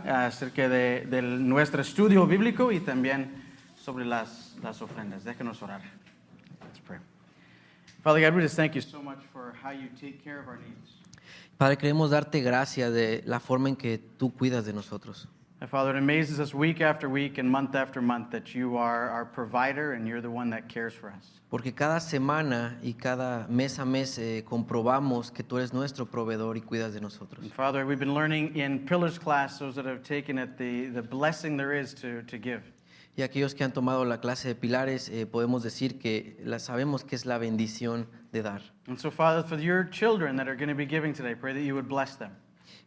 acerca de nuestro estudio bíblico y también sobre las ofrendas. Déjenos orar. Let's pray. Father God, we just thank you so much for how you take care of our needs. Padre, queremos darte gracias de la forma en que tú cuidas de nosotros. And Father, it amazes us week after week and month after month that you are our provider and you're the one that cares for us. Porque cada semana y cada mes a mes comprobamos que tú eres nuestro proveedor y cuidas de nosotros. And Father, we've been learning in Pillars class, those that have taken it, the blessing there is to give. Y aquellos que han tomado la clase de pilares, podemos decir que sabemos que es la bendición de dar. And so, Father, for your children that are going to be giving today, pray that you would bless them.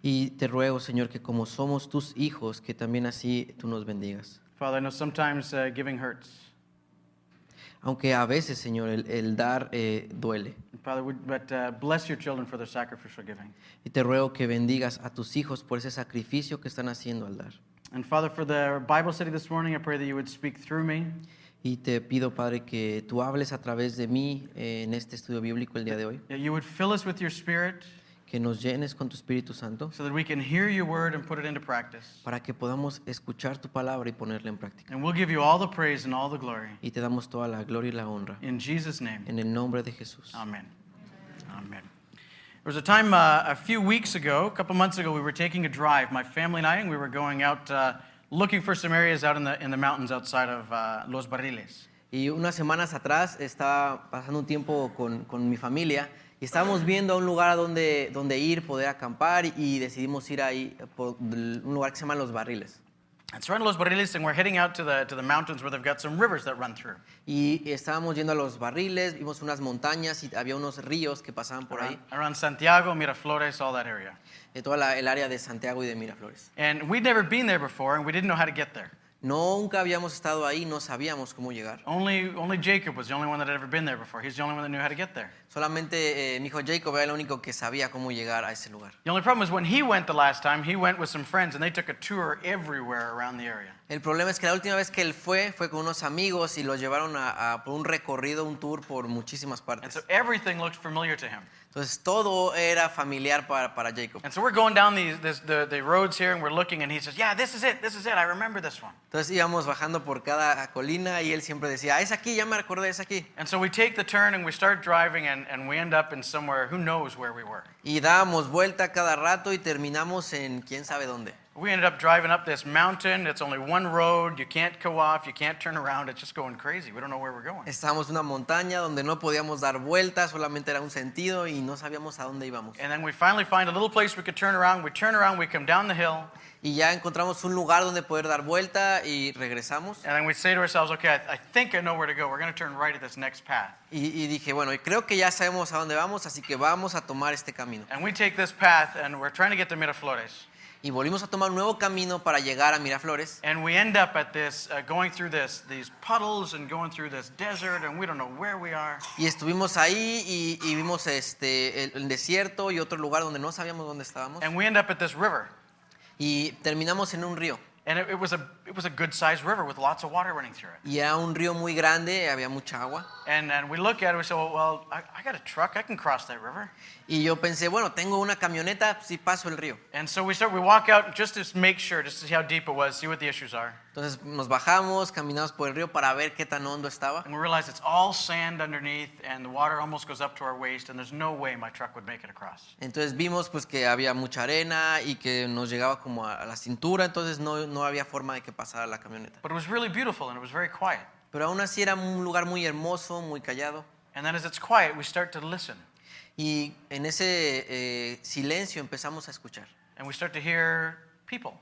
Y te ruego, Señor, que como somos tus hijos, que también así tú nos bendigas. Father, I know sometimes giving hurts. Aunque a veces, Señor, el dar duele. Father, but bless your children for their sacrificial giving. Y te ruego que bendigas a tus hijos por ese sacrificio que están haciendo al dar. And Father, for the Bible study this morning, I pray that you would speak through me. Y te pido, Padre, que tú hables a través de mí en este estudio bíblico el día de hoy. That you would fill us with your Spirit Que nos llenes con tu Espíritu Santo so that we can hear your word and put it into practice. para que podamos escuchar tu palabra y ponerla en práctica. And we'll give you all the praise and all the glory. Y te damos toda la gloria y la honra. In Jesus' name. En el nombre de Jesús. Amen. Amen. There was a time a few weeks ago, a couple months ago, we were taking a drive, my family and I, and we were going out looking for some areas out in the mountains outside of Los Barriles. Y unas semanas atrás estaba pasando un tiempo con mi familia y estábamos viendo a un lugar donde ir, poder acampar y decidimos ir ahí por un lugar que se llama Los Barriles. And so we're in Los Barriles and we're heading out to the mountains where they've got some rivers that run through. Y estábamos yendo a Los Barriles, vimos unas montañas y había unos ríos que pasaban por ahí. Around Santiago, Miraflores, all that area. De toda el área de Santiago y de Miraflores. And we'd never been there before and we didn't know how to get there. Nunca habíamos estado ahí, no sabíamos cómo llegar. Only Jacob was the only one that had ever been there before. He's the only one that knew how to get there. Solamente mi hijo Jacob era el único que sabía cómo llegar a ese lugar. The only problem is when he went the last time, he went with some friends and they took a tour everywhere around the area. El problema es que la última vez que él fue con unos amigos y los llevaron por un recorrido, un tour por muchísimas And partes. so everything looked familiar to him. Entonces todo era familiar para Jacob. And so we're going down the roads here and we're looking and he says, yeah, this is it, I remember this one. Entonces íbamos bajando por cada colina y él siempre decía, es aquí, ya me acordé, es aquí. And so we take the turn and we start driving and we end up in somewhere, who knows where we were. Y dábamos vuelta cada rato y terminamos en quién sabe dónde. We ended up driving up this mountain. It's only one road. You can't go off. You can't turn around. It's just going crazy. We don't know where we're going. Estábamos en una montaña donde no podíamos dar vueltas, solamente era un sentido y no sabíamos a dónde íbamos. And then we finally find a little place we could turn around. We turn around. We come down the hill. Y ya encontramos un lugar donde poder dar vuelta y regresamos. And then we say to ourselves, okay, I think I know where to go. We're going to turn right at this next path. Y dije, bueno, creo que ya sabemos a dónde vamos, así que vamos a tomar este camino. And we take this path and we're trying to get to Miraflores. Y volvimos a tomar un nuevo camino para llegar a Miraflores. And we end up at this, going through these puddles and going through this desert, and we don't know where we are. Y estuvimos ahí y vimos el desierto y otro lugar donde no sabíamos dónde estábamos. And we end up at this river. Y terminamos en un río. And it was a good-sized river with lots of water running through it. Y era un río muy grande, había mucha agua. And we look at it, we say, well, I got a truck, I can cross that river. Y yo pensé, bueno, tengo una camioneta, si paso el río. And so we walk out just to make sure, just to see how deep it was, see what the issues are. Entonces nos bajamos, caminamos por el río para ver qué tan hondo estaba. And we realize it's all sand underneath, and the water almost goes up to our waist, and there's no way my truck would make it across. Entonces vimos pues que había mucha arena y que nos llegaba como a la cintura, entonces no había forma de que pasara la camioneta. But it was really beautiful, and it was very quiet. Pero aún así era un lugar muy hermoso, muy callado. And then as it's quiet, we start to listen. Y en ese silencio empezamos a escuchar. And we start to hear people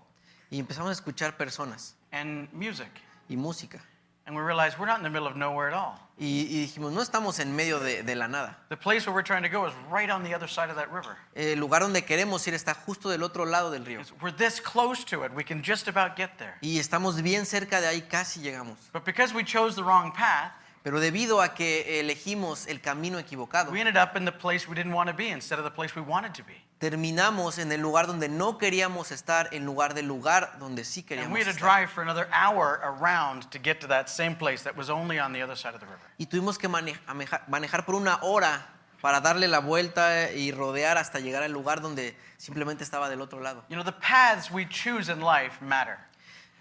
Y empezamos a escuchar personas and music. y música. And we realize we're not in the middle of nowhere at all. Y dijimos, no estamos en medio de la nada. The place where we're trying to go is right on the other side of that river. El lugar donde queremos ir está justo del otro lado del río. We're this close to it, we can just about get there. Y estamos bien cerca de ahí, casi llegamos. But because we chose the wrong path, Pero debido a que elegimos el camino equivocado, we ended up in the place we didn't want to be instead of the place we wanted to be. terminamos en el lugar donde no queríamos estar, en lugar del lugar donde sí And queríamos we had to estar. drive for another hour around to get to that same place that was only on the other side of the river. Y tuvimos que manejar por una hora para darle la vuelta y rodear hasta llegar al lugar donde simplemente estaba del otro lado. You know, the paths we choose in life matter.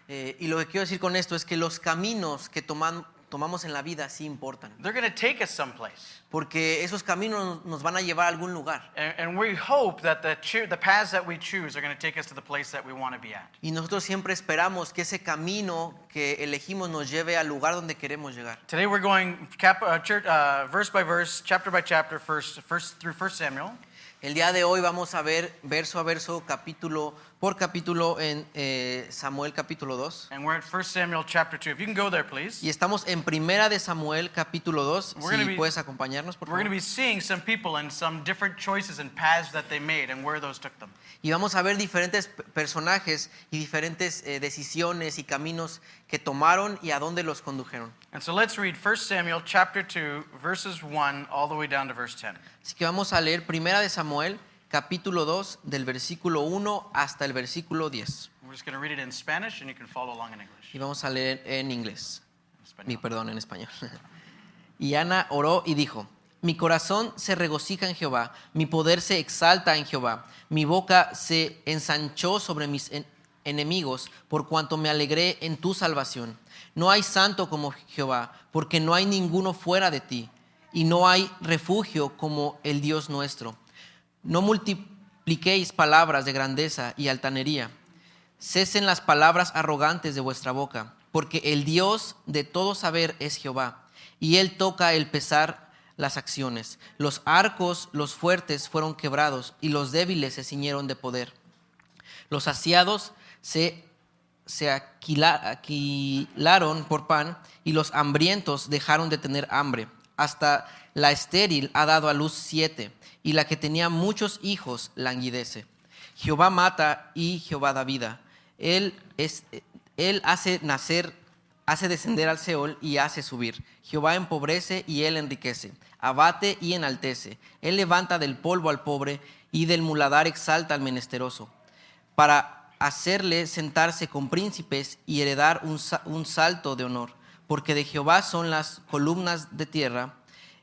Y lo que quiero decir con esto es que los caminos que tomamos en la vida sí importan, They're going to take us someplace. porque esos caminos nos van a llevar a algún lugar. And we hope that the paths that we choose are going to take us to the place that we want to be at. Y nosotros siempre esperamos que ese camino que elegimos nos lleve al lugar donde queremos llegar. Today we're going verse by verse, chapter by chapter, first through 1 Samuel. El día de hoy vamos a ver verso a verso, capítulo por capítulo en Samuel capítulo 2. And we're at 1 Samuel chapter 2. If you can go there, please. Y estamos en Primera de Samuel capítulo 2. We're gonna Si be- puedes acompañarnos, por We're going to favor. be seeing some people and some different choices and paths that they made and where those took them. Y vamos a ver diferentes personajes y diferentes decisiones y caminos que tomaron y a dónde los condujeron. And so let's read 1 Samuel chapter 2, verses 1 all the way down to verse 10. Así que vamos a leer Primera de Samuel capítulo 2 del versículo 1 hasta el versículo 10. We're just going to read it in Spanish and you can follow along in English. Y vamos a leer en inglés. Español. Perdón, en español. Y Ana oró y dijo: mi corazón se regocija en Jehová, mi poder se exalta en Jehová, mi boca se ensanchó sobre mis enemigos, por cuanto me alegré en tu salvación. No hay santo como Jehová, porque no hay ninguno fuera de ti, y no hay refugio como el Dios nuestro. No multipliquéis palabras de grandeza y altanería. Cesen las palabras arrogantes de vuestra boca, porque el Dios de todo saber es Jehová, y Él toca el pesar las acciones. Los arcos, los fuertes fueron quebrados, y los débiles se ciñeron de poder. Los saciados se aquilaron por pan, y los hambrientos dejaron de tener hambre. Hasta la estéril ha dado a luz 7, y la que tenía muchos hijos languidece. Jehová mata y Jehová da vida. Él hace descender al Seol y hace subir. Jehová empobrece y Él enriquece. Abate y enaltece. Él levanta del polvo al pobre y del muladar exalta al menesteroso, para hacerle sentarse con príncipes y heredar un salto de honor. Porque de Jehová son las columnas de tierra,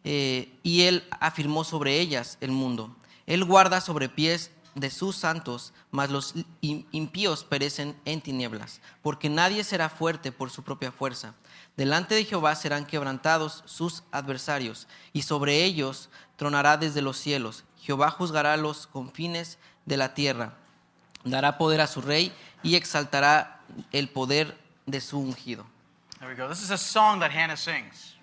y Él afirmó sobre ellas el mundo. Él guarda sobre pies de sus santos, mas los impíos perecen en tinieblas, porque nadie será fuerte por su propia fuerza. Delante de Jehová serán quebrantados sus adversarios, y sobre ellos tronará desde los cielos. Jehová juzgará los confines de la tierra, dará poder a su rey y exaltará el poder de su ungido. There we go. This is a song that Hannah sings.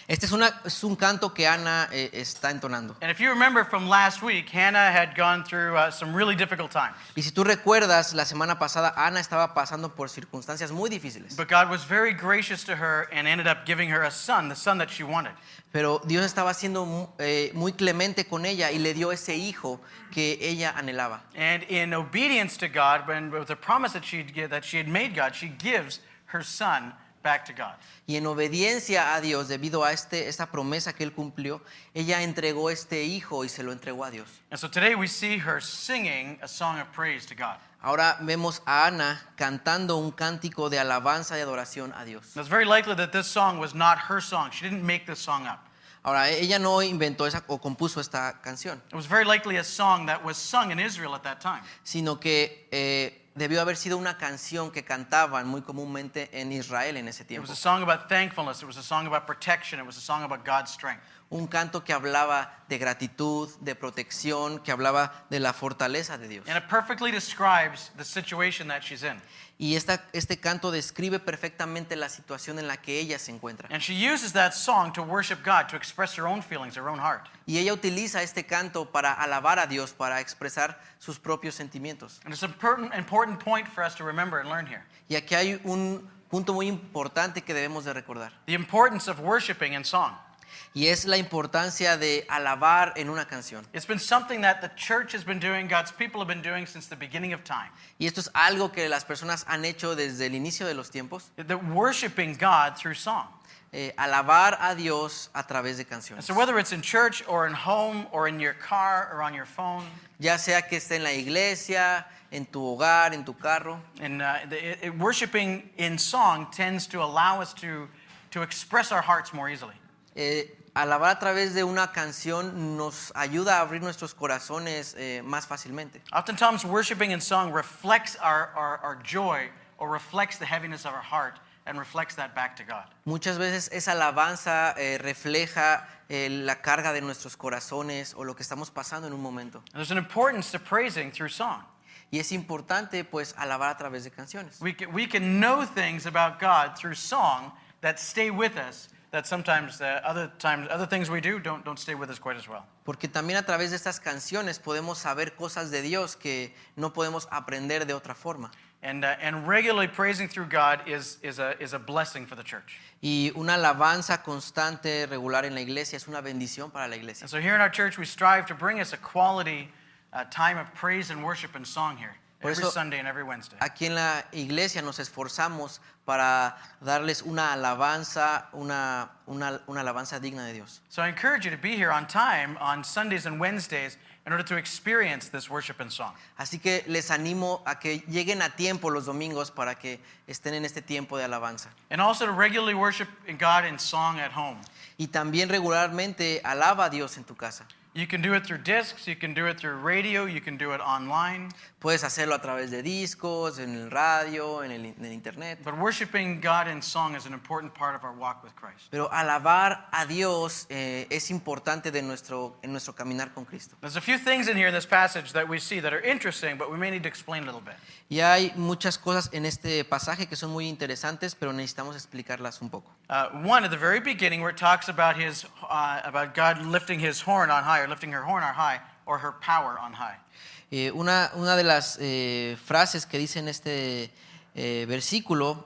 Este es un canto que Ana está entonando. And if you remember from last week, Hannah had gone through some really difficult times. Y si tú recuerdas, la semana pasada Ana estaba pasando por circunstancias muy difíciles. But God was very gracious to her and ended up giving her a son, the son that she wanted. Pero Dios estaba siendo muy clemente con ella y le dio ese hijo que ella anhelaba. And in obedience to God, with the promise that she had made God, she gives her son back to God. Y en obediencia a Dios, debido a esta promesa que Él cumplió, ella entregó este hijo y se lo entregó a Dios. And so today we see her singing a song of praise to God. Ahora vemos a Ana cantando un cántico de alabanza y adoración a Dios. Now, it's very likely that this song was not her song. She didn't make this song up. Ahora, ella no inventó o compuso esta canción, It was very likely a song that was sung in Israel at that time. sino que debió haber sido una canción que cantaban muy comúnmente en Israel en ese It tiempo. was a song about thankfulness. It was a song about protection. It was a song about God's strength. Un canto que hablaba de gratitud, de protección, que hablaba de la fortaleza de Dios. And it perfectly describes the situation that she's in. Y este canto describe perfectamente la situación en la que ella se encuentra. And she uses that song to worship God, to express her own feelings, her own heart. Y ella utiliza este canto para alabar a Dios, para expresar sus propios sentimientos. And it's an important point for us to remember and learn here. Y aquí hay un punto muy importante que debemos de recordar. The importance of worshiping in song. Y es la importancia de alabar en una canción. It's been something that the church has been doing, God's people have been doing since the beginning of time. Y esto es algo que las personas han hecho desde el inicio de los tiempos. That worshiping God through song. Alabar a Dios a través de And canciones. so whether it's in church or in home or in your car or on your phone, Ya sea que esté en la iglesia, en tu hogar, en tu carro. and worshiping in song tends to allow us to express our hearts more easily. alabar a través de una canción nos ayuda a abrir nuestros corazones más fácilmente. Oftentimes, worshiping in song reflects our joy or reflects the heaviness of our heart and reflects that back to God. Muchas veces esa alabanza refleja la carga de nuestros corazones o lo que estamos pasando en un momento. And there's an importance to praising through song. Y es importante pues alabar a través de canciones. We can know things about God through song that stay with us that sometimes other things we do don't stay with us quite as well. Porque también a través de estas canciones podemos saber cosas de Dios que no podemos aprender de otra forma. And regularly praising through God is a blessing for the church. Y una alabanza constante, regular en la iglesia es una bendición para la iglesia. And so here in our church, we strive to bring us a quality time of praise and worship and song here Por every eso, Sunday and every Wednesday. Aquí en la iglesia nos esforzamos para darles una alabanza, una alabanza digna de Dios. So I encourage you to be here on time on Sundays and Wednesdays in order to experience this worship and song. Así que les animo a que lleguen a tiempo los domingos para que estén en este tiempo de alabanza. And also to regularly worship God in song at home. Y también regularmente alaba a Dios en tu casa. You can do it through discs, you can do it through radio, you can do it online. Puedes hacerlo a través de discos, en el radio, en el internet. But worshiping God in song is an important part of our walk with Christ. Pero alabar a Dios es importante en nuestro caminar con Cristo. There's a few things in here in this passage that we see that are interesting, but we may need to explain a little bit. Y hay muchas cosas en este pasaje que son muy interesantes, pero necesitamos explicarlas un poco. One at the very beginning, where it talks about about God lifting His horn on high, or lifting her horn on high, or her power on high. Una de las frases que dice en este versículo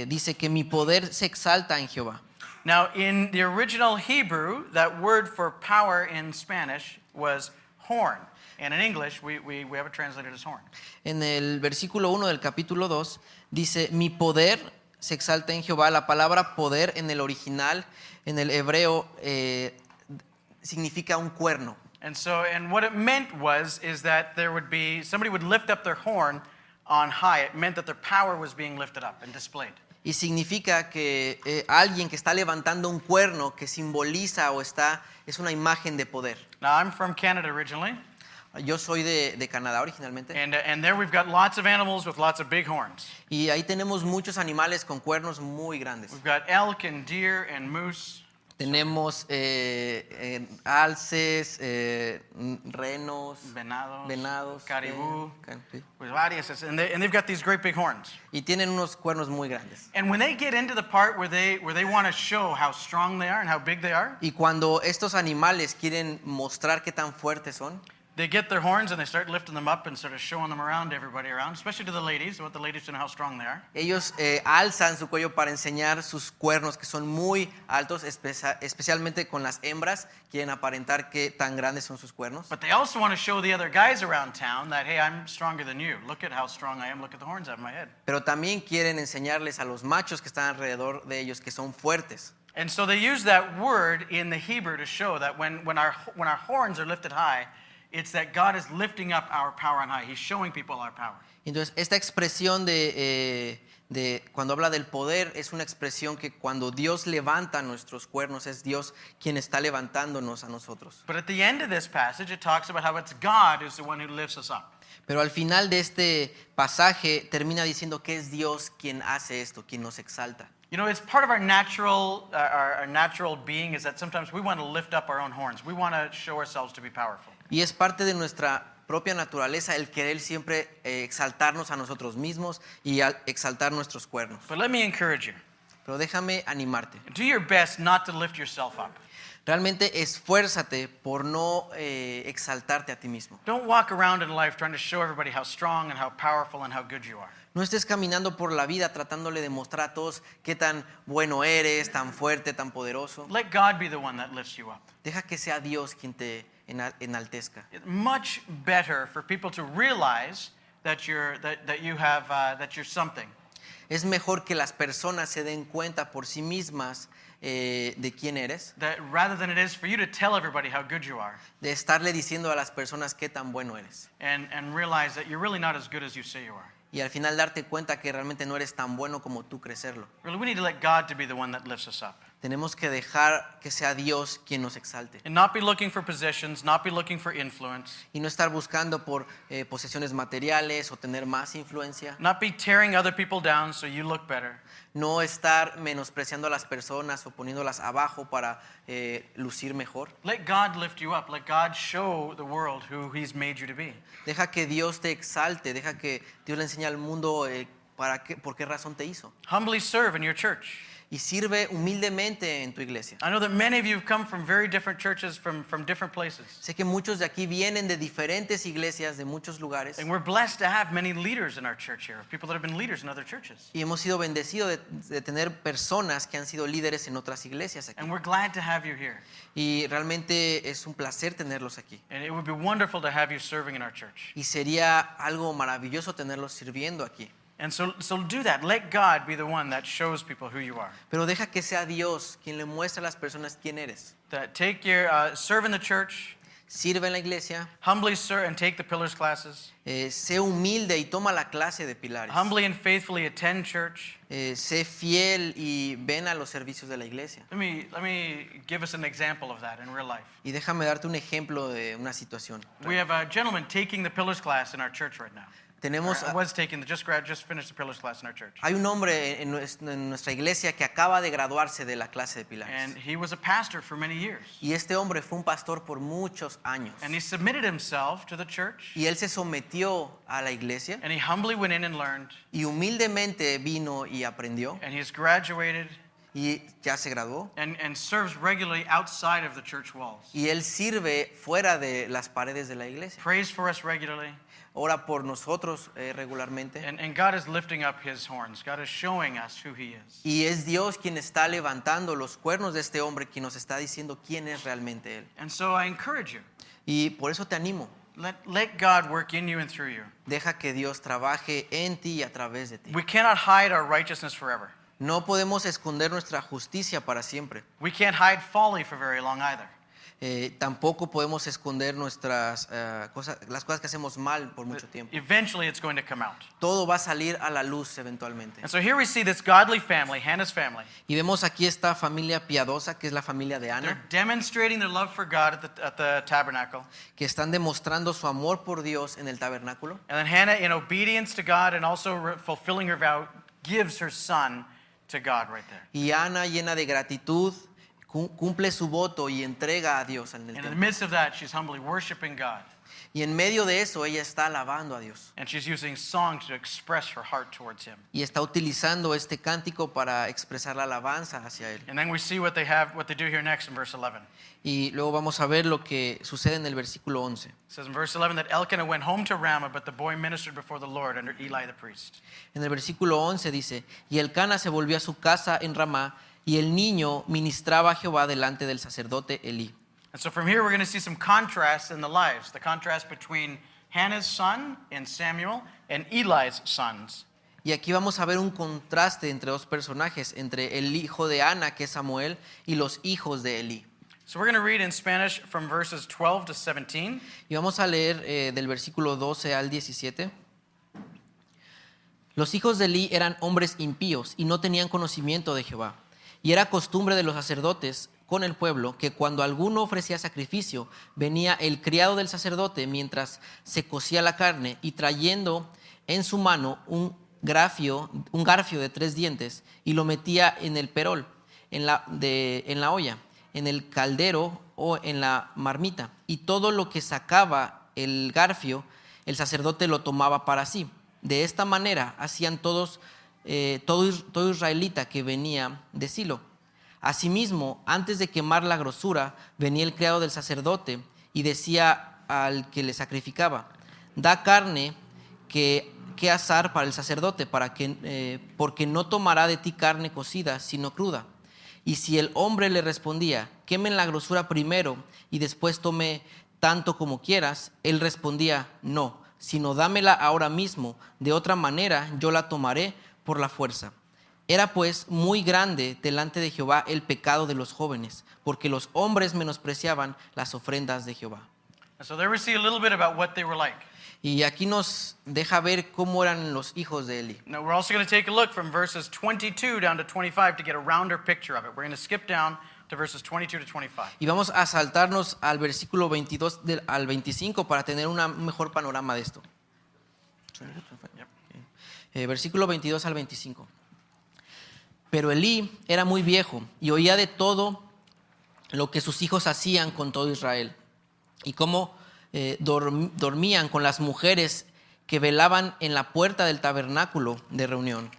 dice que mi poder se exalta en Jehová. Now, in the original Hebrew, that word for power in Spanish was horn, and in English, we have it translated as horn. En el versículo 1 del capítulo 2 dice mi poder se exalta en Jehová. La palabra poder en el original, en el hebreo, significa un cuerno. And what it meant is that somebody would lift up their horn on high. It meant that their power was being lifted up and displayed. Y significa que alguien que está levantando un cuerno que simboliza o es una imagen de poder. Now, I'm from Canada originally, Yo soy de Canadá originalmente. and there we've got lots of animals with lots of big horns. Y ahí tenemos muchos animales con cuernos muy grandes. We've got elk and deer and moose. Tenemos alces, renos, venados, caribú, sí. with various, and they've got these great big horns. Y tienen unos cuernos muy grandes. And when they get into the part where they want to show how strong they are and how big they are, Y cuando estos animales quieren mostrar qué tan fuertes son, they get their horns and they start lifting them up and sort of showing them around to everybody around, especially to the ladies. I want the ladies to know how strong they are. ellos alzan su cuello para enseñar sus cuernos que son muy altos, especialmente con las hembras, quieren aparentar qué tan grandes son sus cuernos. But they also want to show the other guys around town that, hey, I'm stronger than you. Look at how strong I am. Look at the horns I have on my head. Pero también quieren enseñarles a los machos que están alrededor de ellos que son fuertes. And so they use that word in the Hebrew to show that when our horns are lifted high, it's that God is lifting up our power on high. He's showing people our power. Entonces, esta expresión de cuando habla del poder es una expresión que cuando Dios levanta nuestros cuernos es Dios quien está levantándonos a nosotros. But at the end of this passage, it talks about how it's God who's the one who lifts us up. Pero al final de este pasaje termina diciendo que es Dios quien hace esto, quien nos exalta. You know, it's part of our natural being is that sometimes we want to lift up our own horns. We want to show ourselves to be powerful. Y es parte de nuestra propia naturaleza el querer siempre exaltarnos a nosotros mismos y exaltar nuestros cuernos. But let me encourage you. Pero déjame animarte. Do your best not to lift yourself up. Realmente esfuérzate por no exaltarte a ti mismo. Don't walk around in life trying to show everybody how strong and how powerful and how good you are. No estés caminando por la vida tratándole de mostrar a todos qué tan bueno eres, tan fuerte, tan poderoso. Let God be the one that lifts you up. Deja que sea Dios quien te enaltezca. It's much better for people to realize that you're something. Es mejor que las personas se den cuenta por sí mismas de quién eres, That rather than it is for you to tell everybody how good you are, de estarle diciendo a las personas qué tan bueno eres. and realize that you're really not as good as you say you are. Y al final darte cuenta que realmente no eres tan bueno como tú crees serlo. Really, we need to let God to be the one that lifts us up. Tenemos que dejar que sea Dios quien nos exalte and not be looking for positions, not be looking for influence, y no estar buscando por posesiones materiales o tener más influencia, not be tearing other people down so you look better. no estar menospreciando a las personas o poniéndolas abajo para lucir mejor. Let God lift you up. Let God show the world who He's made you to be. Deja que Dios te exalte, deja que Dios le enseñe al mundo por qué razón te hizo. Humbly serve in your church. Y sirve humildemente en tu iglesia. I know that many of you have come from very different churches from different places. Sé que muchos de aquí vienen de diferentes iglesias, de muchos lugares. And we're blessed to have many leaders in our church here, people that have been leaders in other churches. Y hemos sido bendecidos de tener personas que han sido líderes en otras iglesias aquí. And we're glad to have you here. Y realmente es un placer tenerlos aquí. And it would be wonderful to have you serving in our church. Y sería algo maravilloso tenerlos sirviendo aquí. And so do that. Let God be the one that shows people who you are. Pero deja que sea Dios quien le muestre a las personas quién eres. That take your serve in the church, Sirve en la iglesia, humbly serve and take the pillars classes. sé humilde y toma la clase de pilares. Humbly and faithfully attend church. Sé fiel y ven a los servicios de la iglesia. Let me give us an example of that in real life. Y déjame darte un ejemplo de una situación. We have a gentleman taking the pillars class in our church right now. Tenemos, Was taking just finished the pillars class in our church. hay un hombre en nuestra iglesia que acaba de graduarse de la clase de pilares. And he was a pastor for many years. Y este hombre fue un pastor por muchos años. And he submitted himself to the church. Y él se sometió a la iglesia And he humbly went in and learned. y humildemente vino y aprendió And he's graduated y ya se graduó. and serves regularly outside of the church walls. Y él sirve fuera de las paredes de la iglesia. Prays for us regularly. Ora por nosotros regularmente. And God is lifting up his horns. God is showing us who he is. Y es Dios quien está levantando los cuernos de este hombre, quien nos está diciendo quién es realmente él. And so I encourage you. Y por eso te animo. Let God work in you and through you. Deja que Dios trabaje en ti y a través de ti. We cannot hide our righteousness forever. No podemos esconder nuestra justicia para siempre. We can't hide folly for very long either. Tampoco podemos esconder nuestras las cosas que hacemos mal por mucho tiempo. Eventually it's going to come out. Todo va a salir a la luz eventualmente. And so here we see this godly family, Hannah's family. Y vemos aquí esta familia piadosa que es la familia de They're Ana, demonstrating their love for God at the tabernacle. que están demostrando su amor por Dios en el tabernáculo. And then Hannah, in obedience to God and also fulfilling her vow, gives her son to God right there. Y Ana, llena de gratitud, cumple su voto y entrega a Dios en el And in the templo. midst of that, she's humbly worshiping God. Y en medio de eso ella está alabando a Dios. And she's using song to express her heart towards him. Y está utilizando este cántico para expresar la alabanza hacia él. And then we see what they do here next in verse 11. Y luego vamos a ver lo que sucede en el versículo 11. It says in verse 11 that Elkanah went home to Ramah, but the boy ministered before the Lord under Eli the priest. En el versículo 11 dice, y Elcana se volvió a su casa en Ramá, y el niño ministraba a Jehová delante del sacerdote Elí. And so from here we're going to see some contrast in the lives, the contrast between Hannah's son in Samuel and Eli's sons. Y aquí vamos a ver un contraste entre dos personajes, entre el hijo de Ana, que es Samuel, y los hijos de Elí. So we're going to read in Spanish from verses 12 to 17. Y vamos a leer del versículo 12 al 17. Los hijos de Elí eran hombres impíos y no tenían conocimiento de Jehová. Y era costumbre de los sacerdotes con el pueblo que cuando alguno ofrecía sacrificio, venía el criado del sacerdote mientras se cocía la carne y trayendo en su mano un garfio de 3 dientes y lo metía en el perol, en la olla, en el caldero o en la marmita. Y todo lo que sacaba el garfio, el sacerdote lo tomaba para sí. De esta manera hacían todo israelita que venía de Silo. Asimismo, antes de quemar la grosura, venía el criado del sacerdote y decía al que le sacrificaba: da carne que asar para el sacerdote, porque no tomará de ti carne cocida, sino cruda. Y si el hombre le respondía: quemen la grosura primero y después tome tanto como quieras, él respondía: no, sino dámela ahora mismo, de otra manera yo la tomaré por la fuerza. Era pues muy grande delante de Jehová el pecado de los jóvenes, porque los hombres menospreciaban las ofrendas de Jehová. And so there we see a little bit about what they were like. Y aquí nos deja ver cómo eran los hijos de Eli. Now, we're also going to take a look from verses 22 down to 25 to get a rounder picture of it. We're going to skip down to verses 22 to 25. Y vamos a saltarnos al versículo 22 al 25 para tener un mejor panorama de esto. Versículo 22 al 25. Pero Elí era muy viejo y oía de todo lo que sus hijos hacían con todo Israel y cómo dormían con las mujeres que velaban en la puerta del tabernáculo de reunión.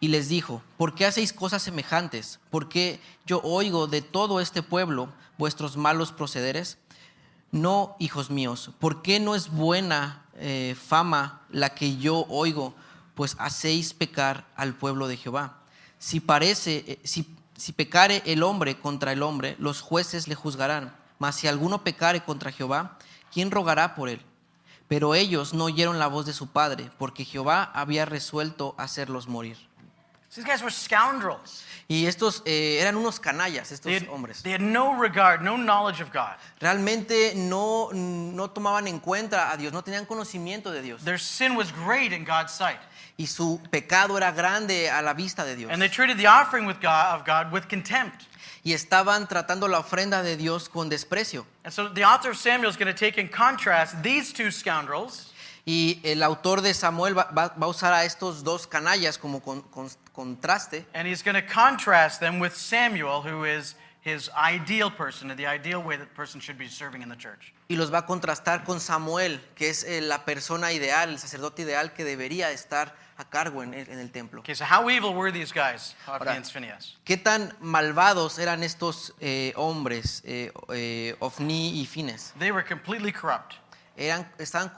Y les dijo: ¿por qué hacéis cosas semejantes? ¿Por qué yo oigo de todo este pueblo vuestros malos procederes? No, hijos míos, ¿por qué no es buena fama la que yo oigo? Pues hacéis pecar al pueblo de Jehová. Si pecare el hombre contra el hombre, los jueces le juzgarán. Mas si alguno pecare contra Jehová, ¿quién rogará por él? Pero ellos no oyeron la voz de su padre, porque Jehová había resuelto hacerlos morir. These guys were scoundrels. Y estos eran unos canallas, They estos had, hombres. they had no regard, no knowledge of God. Realmente no tomaban en cuenta a Dios, no tenían conocimiento de Dios. Their sin was great in God's sight. Y su pecado era grande a la vista de Dios. And they treated the offering of God with contempt. Y estaban tratando la ofrenda de Dios con desprecio. And so the author of Samuel is going to take in contrast these two scoundrels Y el autor de Samuel va a usar a estos dos canallas como contraste. and he's going to contrast them with Samuel, who is his ideal person, the ideal way that person should be serving in the church. Y los va a contrastar con Samuel, que es la persona ideal, el sacerdote ideal que debería estar a cargo en el templo. Okay, so how evil were these guys, Hophni Ahora, and Phinehas? ¿Qué tan malvados eran estos hombres, Ofni y Fines? They were completely corrupt. Estaban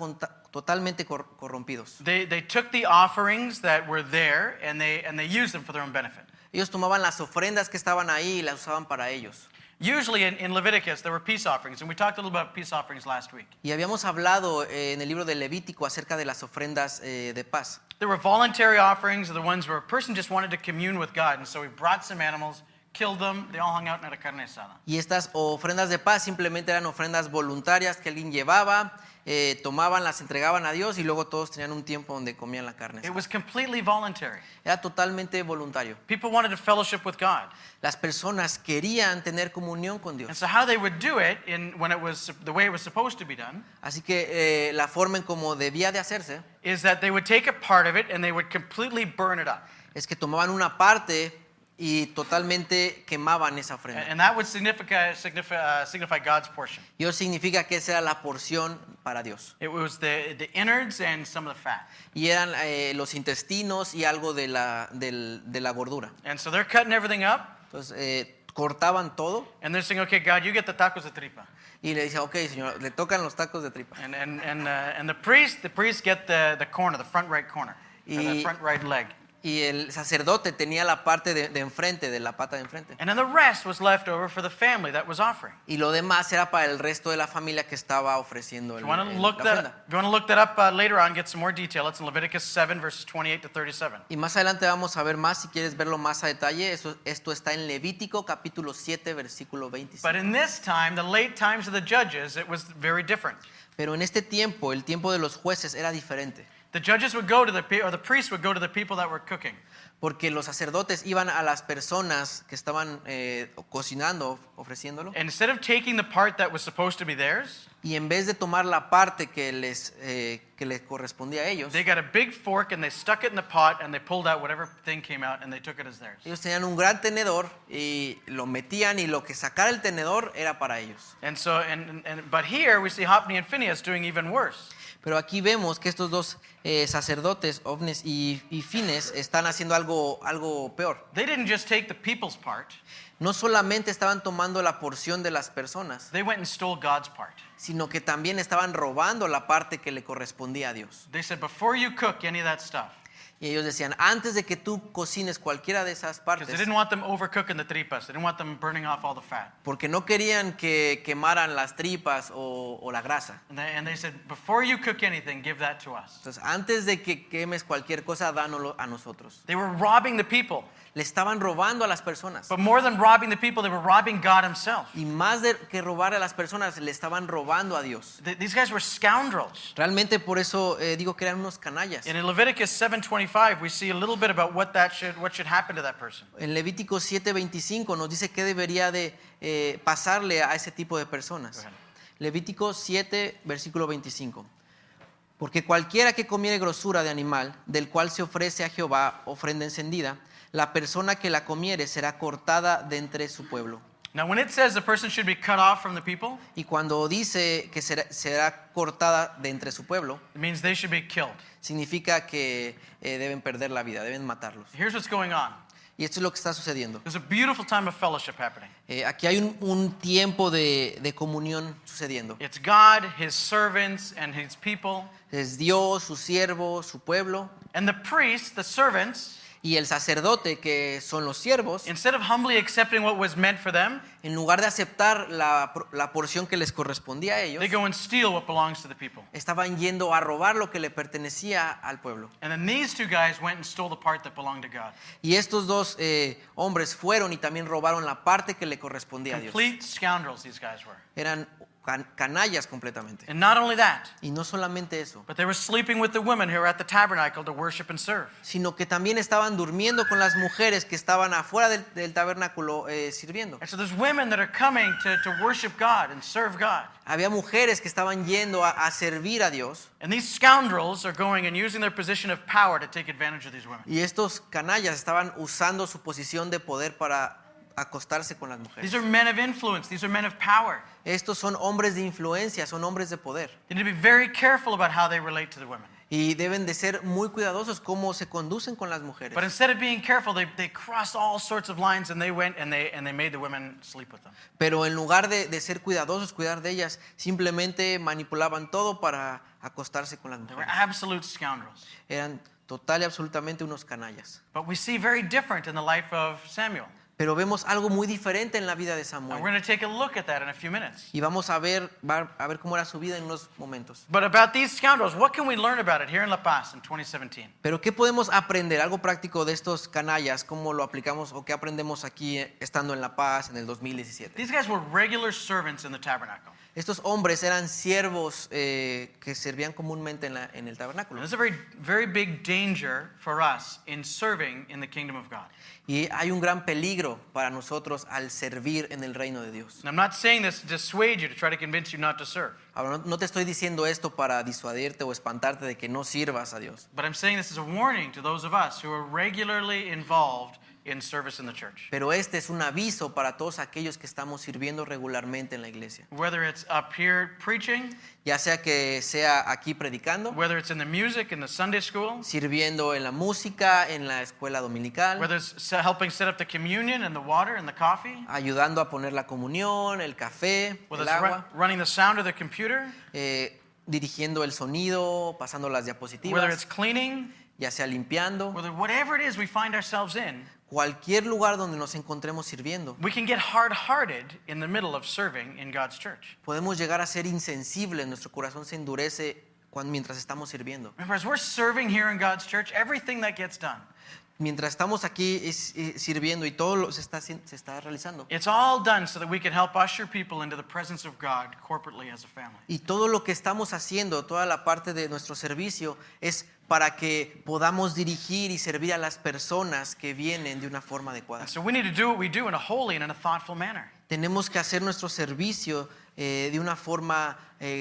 totalmente corrompidos. They took the offerings that were there and they used them for their own benefit. Ellos tomaban las ofrendas que estaban ahí y las usaban para ellos. Usually in Leviticus there were peace offerings, and we talked a little about peace offerings last week. Y habíamos hablado en el libro de Levítico acerca de las ofrendas de paz. There were voluntary offerings, the ones where a person just wanted to commune with God, and so he brought some animals, killed them, they all hung out and had a carne asada. Y estas ofrendas de paz simplemente eran ofrendas voluntarias que alguien llevaba, tomaban, las entregaban a Dios y luego todos tenían un tiempo donde comían la carne. It was completely voluntary. Era totalmente voluntario. People wanted to fellowship with God. Las personas querían tener comunión con Dios. And so how they would do it when it was the way it was supposed to be done Así que la forma en como debía de hacerse is that they would take a part of it and they would completely burn it up. es que tomaban una parte y totalmente quemaban esa ofrenda. And that would signify God's portion. Y eso significa que esa era la porción para Dios. It was the innards and some of the fat. Y eran los intestinos y algo de la gordura. And so they're cutting everything up Entonces cortaban todo and they're saying, okay, God, you get the tacos de tripa. y le decía, ok, señor, le tocan los tacos de tripa. And the priest get the corner, the front right corner, or the front right leg. Y el sacerdote tenía la parte de enfrente, de la pata de enfrente. And then the rest was left over for the family that was offering. Y lo demás era para el resto de la familia que estaba ofreciendo If la you want to look ofrenda. that up later on, get some more detail. It's in Leviticus 7, verses 28 to 37. Y más adelante vamos a ver más, si quieres verlo más a detalle, esto está en Levítico capítulo 7, versículo 25. But in this time, the late times of the judges, it was very different. Pero en este tiempo, el tiempo de los jueces era diferente. The judges would go to or the priests would go to the people that were cooking. Porque los sacerdotes iban a las personas que estaban cocinando, ofreciéndolo. And instead of taking the part that was supposed to be theirs, Y en vez de tomar la parte que les correspondía a ellos, they got a big fork and they stuck it in the pot and they pulled out whatever thing came out and they took it as theirs. ellos tenían un gran tenedor y lo metían y lo que sacara el tenedor era para ellos. And so, but here we see Hophni and Phinehas doing even worse. Pero aquí vemos que estos dos sacerdotes, Ofnes y Fines, están haciendo algo peor. They didn't just take the people's part, No solamente estaban tomando la porción de las personas, they went and stole God's part. sino que también estaban robando la parte que le correspondía a Dios. They said, before you cook any of that stuff, Y ellos decían, antes de que tú cocines cualquiera de esas Because partes, they didn't want them overcooking the tripas. They didn't want them burning off all the fat. porque no querían que quemaran las tripas o la grasa. And they said, before you cook anything, give that to us. Entonces, antes de que quemes cualquier cosa, dánoslo a nosotros. They were robbing the people. Le estaban robando a las personas. But more than robbing the people, they were robbing God himself. Y más de que robar a las personas, le estaban robando a Dios. These guys were scoundrels. Realmente por eso digo que eran unos canallas. And in Leviticus 7:25, we see a little bit about what should happen to that person. En Levítico 7:25 nos dice qué debería de pasarle a ese tipo de personas. Go ahead. Levítico 7, versículo 25. Porque cualquiera que comiere grosura de animal, del cual se ofrece a Jehová ofrenda encendida, la persona que la comiere será cortada de entre su pueblo. Now, when it says the person should be cut off from the people, Y cuando dice que será cortada de entre su pueblo, it means they should be killed. significa que deben perder la vida, deben matarlos. Here's what's going on. Y esto es lo que está sucediendo. There's a beautiful time of fellowship happening. Aquí hay un tiempo de comunión sucediendo. It's God, his servants, and his people. Es Dios, su siervo, su pueblo, And the priests, the servants, y el sacerdote, que son los siervos, instead of humbly accepting what was meant for them, en lugar de aceptar la porción que les correspondía a ellos, they go and steal what belongs to the people. estaban yendo a robar lo que le pertenecía al pueblo. And then these two guys went and stole the part that belonged to God. Y estos dos hombres fueron y también robaron la parte que le correspondía a Dios. Complete scoundrels these guys were. Eran canallas completamente. And not only that, Y no solamente eso, but they were sleeping with the women who were at the tabernacle to worship and serve. sino que también estaban durmiendo con las mujeres que estaban afuera del tabernáculo sirviendo. And so there's women that are coming to worship God and serve God. Había mujeres que estaban yendo a servir a Dios, And these scoundrels are going and using their position of power to take advantage of these women. y estos canallas estaban usando su posición de poder para acostarse con las mujeres. These are men of influence. These are men of power. Estos son hombres de influencia, son hombres de poder, They need to be very careful about how they relate to the women. y deben de ser muy cuidadosos cómo se conducen con las mujeres. But instead of being careful, they crossed all sorts of lines and they went and they made the women sleep with them. Pero en lugar de ser cuidadosos, cuidar de ellas, simplemente manipulaban todo para acostarse con las They were mujeres. absolute scoundrels. Eran total y absolutamente unos canallas. But we see very different in the life of Samuel. Pero vemos algo muy diferente en la vida de And we're Samuel. going to take a look at that in a few minutes. Y vamos a ver cómo era su vida en unos momentos. But about these scoundrels, what can we learn about it here in La Paz in 2017? Pero ¿qué podemos aprender? Algo práctico de estos canallas, ¿cómo lo aplicamos o qué aprendemos aquí estando en La Paz en el 2017? These guys were regular servants in the tabernacle. Estos hombres eran siervos que servían comúnmente en el tabernáculo. And there's a very, very big danger for us in serving in the kingdom of God. Y hay un gran peligro para nosotros al servir en el reino de Dios. And I'm not saying this to dissuade you, to try to convince you not to serve. Ahora, no te estoy diciendo esto para disuadirte o espantarte de que no sirvas a Dios. But I'm saying this is a warning to those of us who are regularly involved in service in the church. Pero este es un aviso para todos aquellos que estamos sirviendo regularmente en la iglesia. Whether it's up here preaching, Ya sea que sea aquí predicando, whether it's in the music in the Sunday school, sirviendo en la música, en la escuela dominical, whether it's helping set up the communion and the water and the coffee, ayudando a poner la comunión, el café, whether el it's agua, running the sound of the computer, dirigiendo el sonido, pasando las whether it's diapositivas, cleaning, ya sea limpiando, whatever it is we find ourselves in, cualquier lugar donde nos encontremos sirviendo. we can get hard-hearted in the middle of serving in God's church. Podemos llegar a ser insensibles, nuestro corazón se endurece mientras estamos sirviendo. Remember, as we're serving here in God's church, everything that gets done, Mientras estamos aquí sirviendo y todo se está realizando. it's all done so that we can help usher people into the presence of God corporately as a family. Y todo lo que estamos haciendo, toda la parte de nuestro servicio es para que podamos dirigir y servir a las personas que vienen de una forma adecuada. And so we need to do what we do in a holy and in a thoughtful manner. Tenemos que hacer nuestro servicio de una forma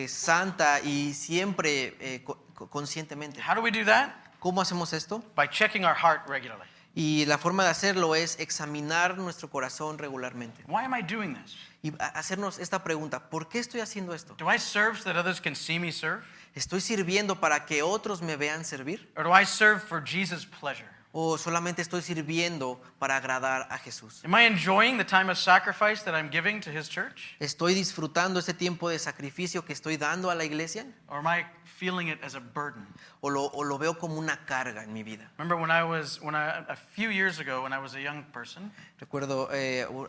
santa y siempre conscientemente. How do we do that? ¿Cómo hacemos esto? By checking our heart regularly. Y la forma de hacerlo es examinar nuestro corazón regularmente. Why am I doing this? Y hacernos esta pregunta, ¿por qué estoy haciendo esto? Do I serve so that others can see me serve? ¿Estoy sirviendo para que otros me vean servir? Or do I serve for Jesus' pleasure? ¿O solamente estoy sirviendo para agradar a Jesús? Am I enjoying the time of sacrifice that I'm giving to His church? ¿Estoy disfrutando ese tiempo de sacrificio que estoy dando a la iglesia? Or am I feeling it as a burden? ¿O lo veo como una carga en mi vida? Remember a few years ago when I was a young person, Recuerdo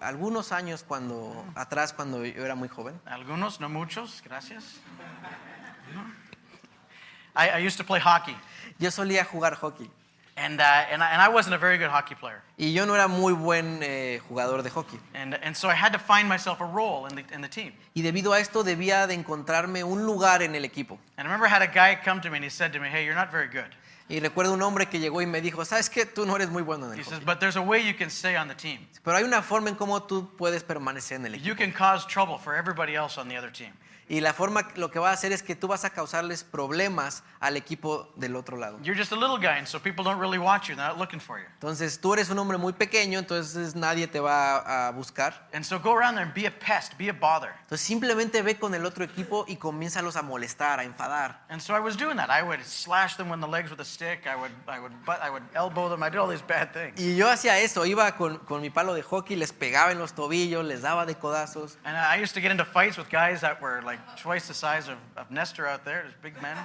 algunos años atrás cuando yo era muy joven. algunos, no muchos, gracias. I used to play hockey, Yo solía jugar hockey and I wasn't a very good hockey player. y yo no era muy buen jugador de hockey. And so I had to find myself a role in the team. Y debido a esto debía de encontrarme un lugar en el equipo. And I remember I had a guy come to me and he said to me, "Hey, you're not very good." Y recuerdo un hombre que llegó y me dijo, ¿sabes qué? Tú no eres muy bueno en He el says, hockey. "But there's a way you can stay on the team. Pero hay una forma en cómo tú puedes permanecer en el equipo. You can cause trouble for everybody else on the other team." Y la forma, lo que va a hacer es que tú vas a causarles problemas al equipo del otro lado. You're just a little guy, and so people don't really want you. They're not looking for you. Entonces tú eres un hombre muy pequeño, entonces nadie te va a buscar. And so go around there and be a pest, be a bother. Entonces simplemente ve con el otro equipo y comiénzalos a molestar, a enfadar. And so I was doing that. I would slash them in the legs with a stick. I would elbow them. I did all these bad things. Y yo hacía eso, iba con mi palo de hockey, les pegaba en los tobillos, les daba de codazos. And I used to get into fights with guys that were like twice the size of Nestor out there, this big men.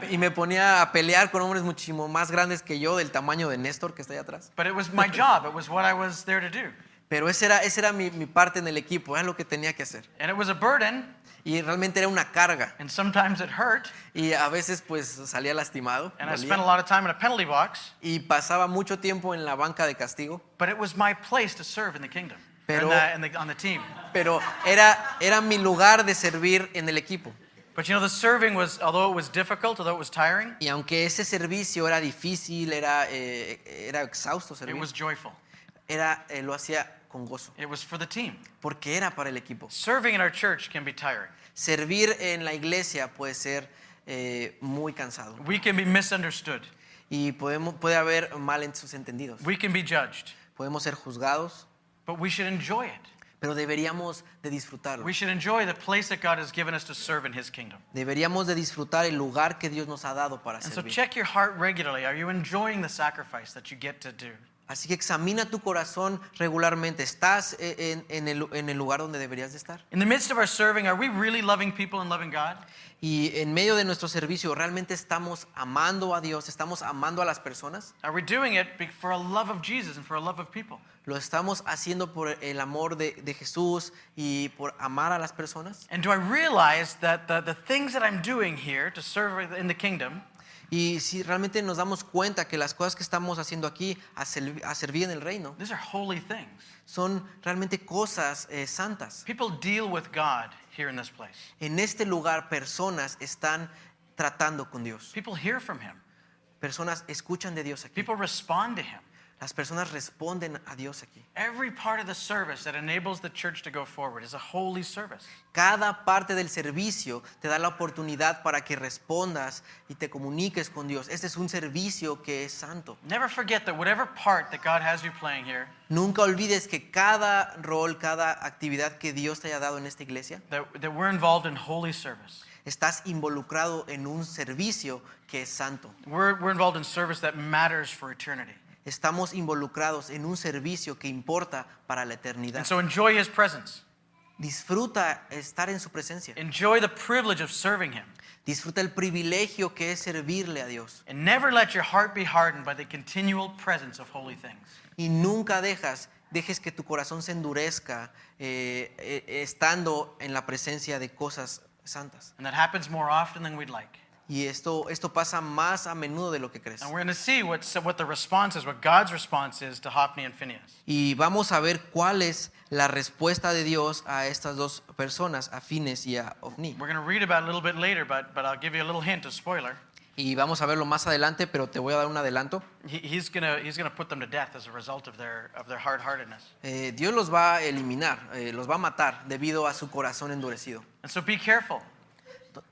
Y me ponía a pelear con hombres muchísimo más grandes que yo, del tamaño de Néstor que está ahí atrás. But it was my job. It was what I was there to do. Pero esa era mi parte en el equipo, era lo que tenía que hacer. And it was a burden, Y realmente era una carga. and sometimes it hurt. Y a veces pues salía lastimado. And I dolía. spent a lot of time in a penalty box. Y pasaba mucho tiempo en la banca de castigo. But it was my place to serve in the kingdom, Pero- on the team. Pero era mi lugar de servir en el equipo. But you know, the serving was, although it was difficult, although it was tiring, Y aunque ese servicio era difícil, era exhausto it servir, was joyful. lo hacía con gozo. It was for the team. Porque era para el equipo. Serving in our church can be tiring. Servir en la iglesia puede ser muy cansado. We can be misunderstood. Y puede haber malentendidos entendidos. We can be judged. Podemos ser juzgados, But we should enjoy it. pero deberíamos de disfrutarlo. We should enjoy the place that God has given us to serve in His kingdom. Deberíamos de disfrutar el lugar que Dios nos ha dado para And so servir. check your heart regularly. Are you enjoying the sacrifice that you get to do? Así que examina tu corazón regularmente. ¿Estás en el lugar donde deberías de estar? In the midst of our serving, are we really loving people and loving God? Y en medio de nuestro servicio, ¿realmente estamos amando a Dios? ¿Estamos amando a las personas? Are we doing it for a love of Jesus and for a love of people? ¿Lo estamos haciendo por el amor de Jesús y por amar a las personas? And do I realize that the things that I'm doing here to serve in the kingdom Y si realmente nos damos cuenta que las cosas que estamos haciendo aquí a servir en el reino these are holy things? son realmente cosas santas. People deal with God here in this place. En este lugar personas están tratando con Dios. People hear from Him. Personas escuchan de Dios aquí. People respond to Him. Las personas responden a Dios aquí. Every part of the service that enables the church to go forward is a holy service. Cada parte del servicio te da la oportunidad para que respondas y te comuniques con Dios. Este es un servicio que es santo. Never forget that whatever part that God has you playing here, Nunca olvides que cada rol, cada actividad que Dios te haya dado en esta iglesia, that we're involved in holy service. estás involucrado en un servicio que es santo. We're involved in service that matters for eternity. Estamos involucrados en un servicio que importa para la And eternidad. so enjoy His presence. Disfruta estar en su presencia. Enjoy the privilege of serving Him. Disfruta el privilegio que es servirle a Dios. And never let your heart be hardened by the continual presence of holy things. Y nunca dejes que tu corazón se endurezca estando en la presencia de cosas santas. And that happens more often than we'd like. Y esto pasa más a menudo de lo que crees. And we're going to see what the response is, what God's response is to Hophni and Phinehas. Y vamos a ver cuál es la respuesta de Dios a estas dos personas, a Fines y a Ofni. We're going to read about it a little bit later, but I'll give you a little hint, a spoiler. Y vamos a verlo más adelante, pero te voy a dar un adelanto. He's going to put them to death as a result of their hard-heartedness. Dios los va a eliminar, los va a matar debido a su corazón endurecido. And so be careful,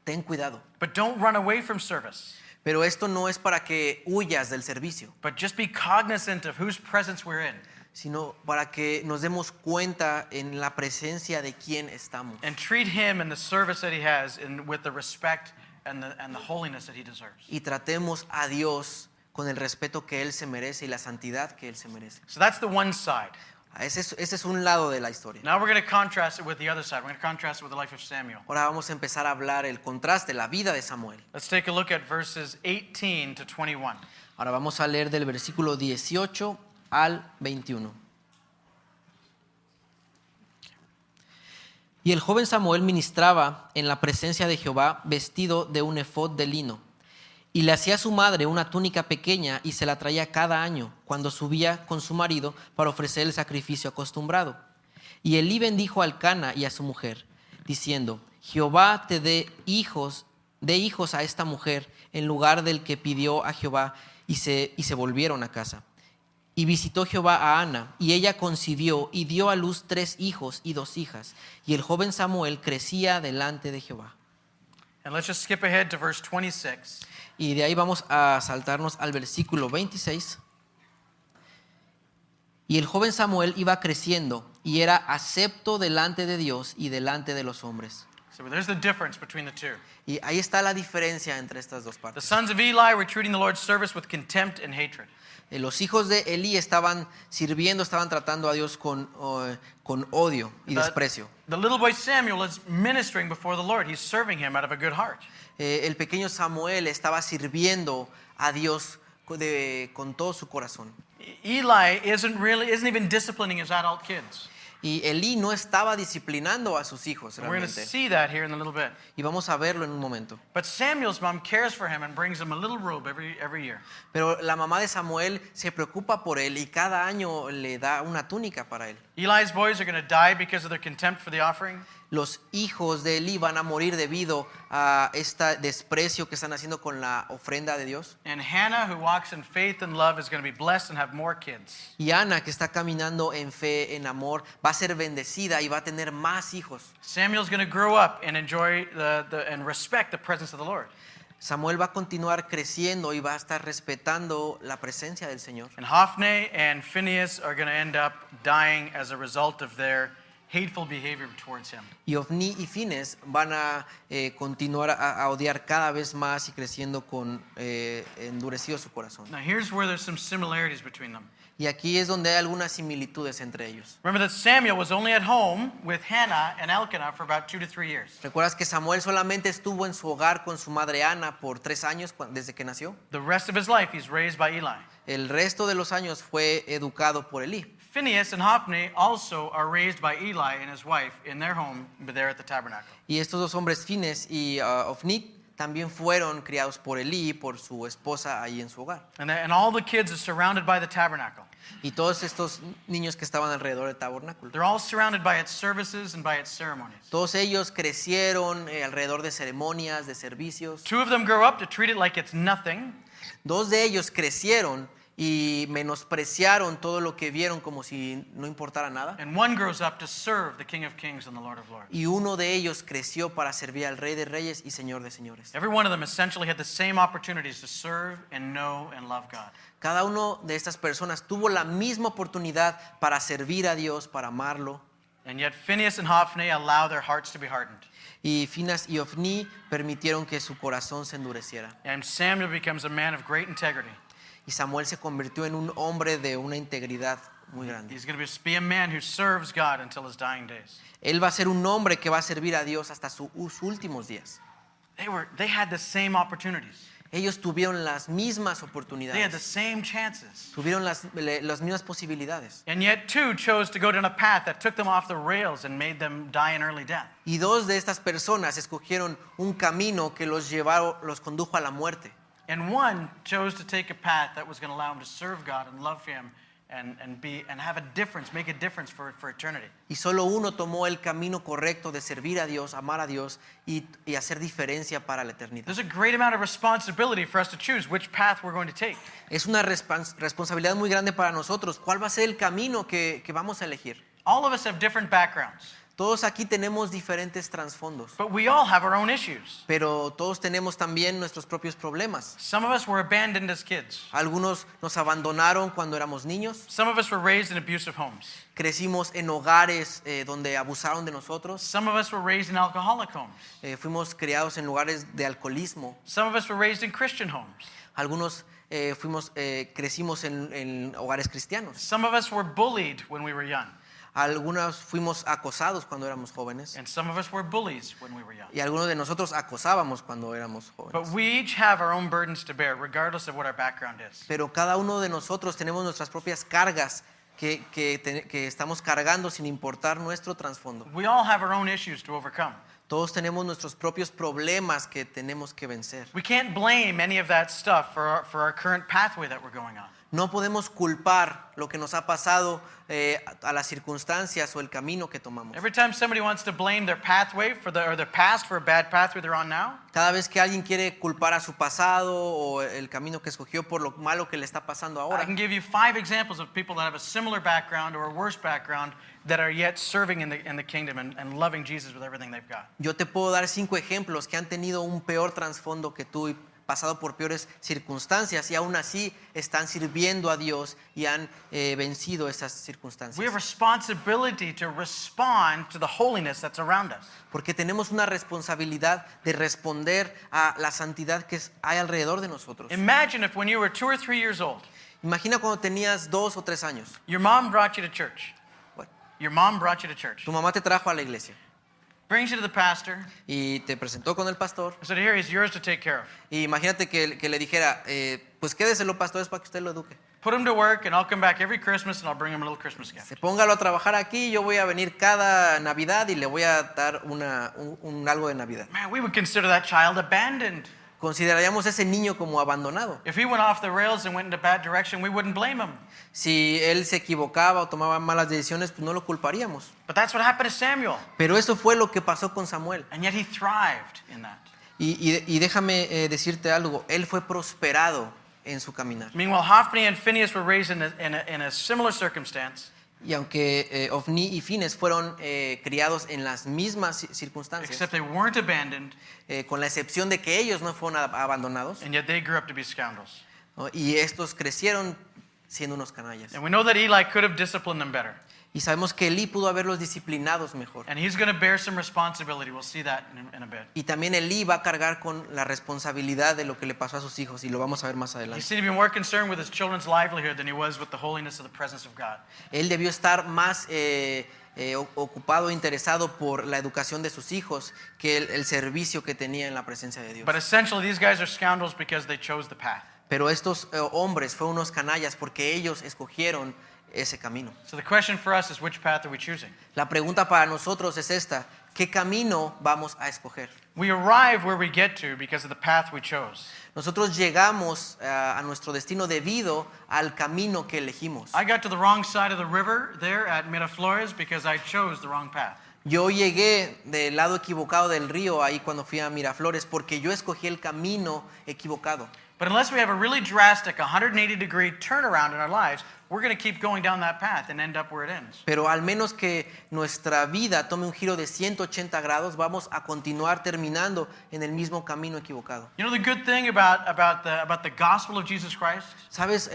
Ten cuidado. but don't run away from service. Pero esto no es para que huyas del servicio, But just be cognizant of whose presence we're in sino para que nos demos cuenta en la presencia de quién estamos. and treat Him and the service that He has with the respect and the holiness that He deserves. Y tratemos a Dios con el respeto que él se merece y la santidad que él se merece. So that's the one side. Ese es un lado de la historia. Now we're going to contrast it with the other side. We're going to contrast it with the life of Samuel. Ahora vamos a empezar a hablar el contraste, la vida de Samuel. Let's take a look at verses 18 to 21. Ahora vamos a leer del versículo 18 al 21. Y el joven Samuel ministraba en la presencia de Jehová vestido de un efod de lino. Y le hacía a su madre una túnica pequeña y se la traía cada año cuando subía con su marido para ofrecer el sacrificio acostumbrado. Y Elí bendijo a Elcana y a su mujer, diciendo: Jehová te dé hijos a esta mujer en lugar del que pidió a Jehová, y se volvieron a casa. Y visitó Jehová a Ana, y ella concibió y dio a luz 3 hijos y 2 hijas. Y el joven Samuel crecía delante de Jehová. And let's just skip ahead to verse 26. Y de ahí vamos a saltarnos al versículo 26. Y el joven Samuel iba creciendo y era acepto delante de Dios y delante de los hombres. So there's the difference between the two. Y ahí está la diferencia entre estas dos The partes. sons of Eli were treating the Lord's service with contempt and hatred. Los hijos de Elí estaban sirviendo, estaban tratando a Dios con odio y desprecio. The little boy Samuel is ministering before the Lord. He's serving him out of a good heart. El pequeño Samuel estaba sirviendo a Dios con todo su corazón. Eli isn't even disciplining his adult kids. Y Elí no estaba disciplinando a sus hijos And we're going to realmente. see that here in a little bit. Y vamos a verlo en un momento. But Samuel's mom cares for him and brings him a little robe every year. Pero la mamá de Samuel se preocupa por él y cada año le da una túnica para él. Eli's boys are going to die because of their contempt for the offering. Los hijos de Elí van a morir debido a este desprecio que están haciendo con la ofrenda de Dios. And Hannah, who walks in faith and love, is going to be blessed and have more kids. Y Ana, que está caminando en fe, en amor, va a ser bendecida y va a tener más hijos. Samuel's going to grow up and enjoy and respect the presence of the Lord. Samuel va a continuar creciendo y va a estar respetando la presencia del Señor. And Hophni and Phinehas are going to end up dying as a result of their hateful behavior towards him. Y Ofni y Fines van a continuar a odiar cada vez más y creciendo con endurecido su corazón. Now here's where there's some similarities between them. Y aquí es donde hay algunas similitudes entre ellos. Remember that Samuel was only at home with Hannah and Elkanah for about 2 to 3 years. ¿Recuerdas que Samuel solamente estuvo en su hogar con su madre Ana por 3 años desde que nació? The rest of his life he's raised by Eli. El resto de los años fue educado por Elí. Phinehas and Hophni also are raised by Eli and his wife in their home there at the tabernacle. Y estos dos hombres, Fines y Ofni, también fueron criados por Elí, por su esposa ahí en su hogar. And all the kids are surrounded by the tabernacle. Y todos estos niños que estaban alrededor del tabernáculo, They're all surrounded by its services and by its ceremonies. todos ellos crecieron alrededor de ceremonias, de servicios. 2 of them grow up to treat it like it's nothing. 2 de ellos crecieron y menospreciaron todo lo que vieron como si no importara nada. And 1 grows up to serve the King of Kings and the Lord of Lords. Y uno de ellos creció para servir al Rey de Reyes y Señor de Señores. Every one of them essentially had the same opportunities to serve and know and love God. Cada uno de estas personas tuvo la misma oportunidad para servir a Dios, para amarlo. And yet Phinehas and Hophni allow their hearts to be hardened. Y Finas y Ofni permitieron que su corazón se endureciera. And Samuel becomes a man of great integrity. Y Samuel se convirtió en un hombre de una integridad muy grande. He's going to be a man who serves God until his dying days. Él va a ser un hombre que va a servir a Dios hasta sus últimos días. They had the same opportunities. Ellos tuvieron las mismas They had the oportunidades, same chances. tuvieron las mismas posibilidades. And yet 2 chose to go down a path that took them off the rails and made them die an early death. Y 2 de estas personas escogieron un camino que los condujo a la muerte. And 1 chose to take a path that was going to allow him to serve God and love him and have a difference, make a difference for eternity. Y solo uno tomó el camino correcto de servir a Dios, amar a Dios y hacer diferencia para la eternidad. There's a great amount of responsibility for us to choose which path we're going to take. Es una responsabilidad muy grande para nosotros. ¿Cuál va a ser el camino que vamos a elegir? All of us have different backgrounds, Todos aquí tenemos diferentes trasfondos, but we all have our own issues. pero todos tenemos también nuestros propios problemas. Some of us were abandoned as kids. Algunos nos abandonaron cuando éramos niños. Some of us were raised in abusive homes. Crecimos en hogares donde abusaron de nosotros. Some of us were raised in alcoholic homes. Fuimos criados en lugares de alcoholismo. Some of us were raised in Christian homes. Algunos crecimos en hogares cristianos. Some of us were bullied when we were young, Algunos fuimos acosados cuando éramos jóvenes and some of us were bullies when we were young. y algunos de nosotros acosábamos cuando éramos But jóvenes. we each have our own burdens to bear, regardless of what our background is. Pero cada uno de nosotros tenemos nuestras propias cargas que estamos cargando sin importar nuestro trasfondo. We all have our own issues to overcome. Todos tenemos nuestros propios problemas que tenemos que vencer. We can't blame any of that stuff for our current pathway that we're going on. No podemos culpar lo que nos ha pasado a las circunstancias o el camino que tomamos. Every time somebody wants to blame their pathway or their past for a bad pathway they're on now, Cada vez que alguien quiere culpar a su pasado o el camino que escogió por lo malo que le está pasando I ahora, can give you 5 examples of people that have a similar background or a worse background that are yet serving in the kingdom and loving Jesus with everything they've got. yo te puedo dar 5 ejemplos que han tenido un peor trasfondo que tú y pasado por peores circunstancias y aún así están sirviendo a Dios y han vencido esas We have circunstancias. responsibility to respond to the holiness that's around us. Porque tenemos una responsabilidad de responder a la santidad que hay alrededor de nosotros. Imagine if when you were 2 or 3 years old, Imagina cuando tenías 2 o 3 años. your mom brought you to church. Bueno, Your mom brought you to church. tu mamá te trajo a la iglesia Brings you to the pastor. y te presentó con el pastor. I said, here, he's yours to take care of. Y imagínate que le dijera, pues quédeselo, pastor, es para que usted lo eduque. Put him to work, and I'll come back every Christmas, and I'll bring him a little Christmas gift. Póngalo a trabajar aquí, yo voy a venir cada Navidad y le voy a dar algo de Navidad. Man, we would consider that child abandoned. Consideraríamos a ese niño como abandonado. If he went off the rails and went in a bad direction, we wouldn't blame him. Si él se equivocaba o tomaba malas decisiones, pues no lo culparíamos. But that's what happened to Samuel, Pero eso fue lo que pasó con Samuel. and yet he thrived in that. Y déjame decirte algo, él fue prosperado en su caminar. Meanwhile, Hophni and Phinehas were raised in a similar circumstance, Y aunque Ofni y Fines fueron criados en las mismas circunstancias, except they weren't abandoned, con la excepción de que ellos no fueron abandonados, and yet they grew up to be scoundrels. ¿no? Y estos crecieron siendo unos canallas. And we know that Eli could have disciplined them better. Y sabemos que Elí pudo haberlos disciplinados mejor. And he's going to bear some responsibility. We'll see that in a bit. Y también Elí va a cargar con la responsabilidad de lo que le pasó a sus hijos, y lo vamos a ver más He adelante. seemed to be more concerned with his children's livelihood than he was with the holiness of the presence of God. Él debió estar más ocupado, interesado por la educación de sus hijos que el servicio que tenía en la presencia de Dios. But essentially, these guys are scoundrels because they chose the path. Pero estos hombres fueron unos canallas porque ellos escogieron ese camino. So the question for us is, which path are we choosing? La pregunta para nosotros es esta: ¿qué camino vamos a escoger? We arrive where we get to because of the path we chose. Nosotros llegamos a nuestro destino debido al camino que elegimos. I got to the wrong side of the river there at Miraflores because I chose the wrong path. Yo llegué del lado equivocado del río ahí cuando fui a Miraflores porque yo escogí el camino equivocado. But unless we have a really drastic 180-degree turnaround in our lives, we're going to keep going down that path and end up where it ends. Pero al menos que nuestra vida tome un giro de 180 grados, vamos a continuar terminando en el mismo camino equivocado. You know the good thing about the gospel of Jesus Christ ¿Sabes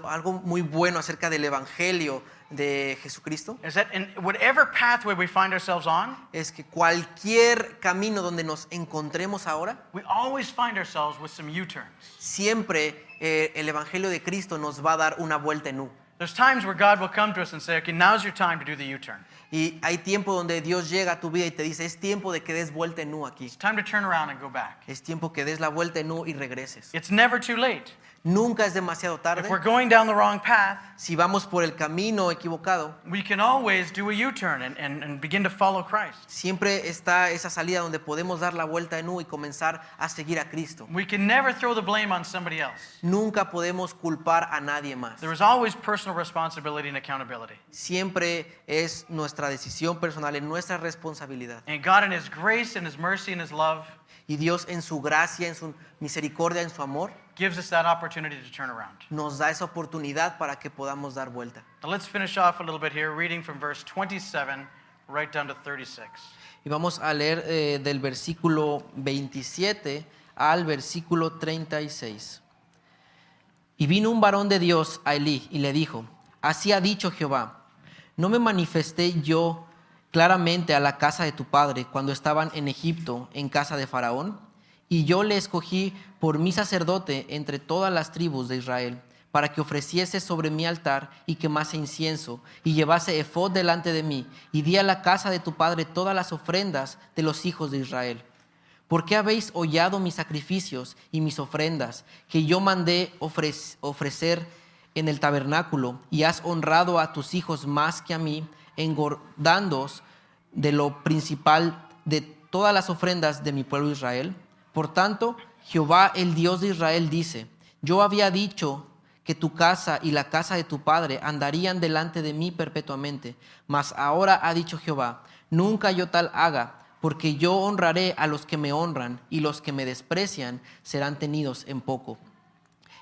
algo muy bueno acerca del evangelio de Jesucristo? is that in whatever pathway we find ourselves on, Es que cualquier camino donde nos encontremos ahora, we always find ourselves with some U-turns. siempre el evangelio de Cristo nos va a dar una vuelta en U. There's times where God will come to us and say, okay, now's your time to do the U-turn. Y hay tiempo donde Dios llega a tu vida y te dice, es tiempo de que des vuelta en U aquí. It's time to turn around and go back. Es tiempo que des la vuelta en U y regreses. It's never too late. Nunca es demasiado tarde. If we're going down the wrong path, Si vamos por el camino equivocado, we can always do a U-turn and begin to follow Christ. siempre está esa salida donde podemos dar la vuelta en U y comenzar a seguir a Cristo. We can never throw the blame on somebody else. Nunca podemos culpar a nadie más. There is always personal responsibility and accountability. Siempre es nuestra decisión personal, es nuestra responsabilidad. And God in His grace and His mercy and His love Y Dios en su gracia, en su misericordia, en su amor, gives us that opportunity to turn around. nos da esa oportunidad para que podamos dar vuelta. Now let's finish off a little bit here, reading from verse 27 right down to 36. Y vamos a leer del versículo 27 al versículo 36. Y vino un varón de Dios a Elí y le dijo, así ha dicho Jehová, ¿no me manifesté yo claramente a la casa de tu padre cuando estaban en Egipto, en casa de Faraón? Y yo le escogí por mi sacerdote entre todas las tribus de Israel, para que ofreciese sobre mi altar y quemase incienso, y llevase efod delante de mí, y di a la casa de tu padre todas las ofrendas de los hijos de Israel. ¿Por qué habéis hollado mis sacrificios y mis ofrendas, que yo mandé ofrecer en el tabernáculo, y has honrado a tus hijos más que a mí, engordándoos de lo principal de todas las ofrendas de mi pueblo Israel? Por tanto, Jehová, el Dios de Israel, dice: yo había dicho que tu casa y la casa de tu padre andarían delante de mí perpetuamente, mas ahora ha dicho Jehová: nunca yo tal haga, porque yo honraré a los que me honran, y los que me desprecian serán tenidos en poco.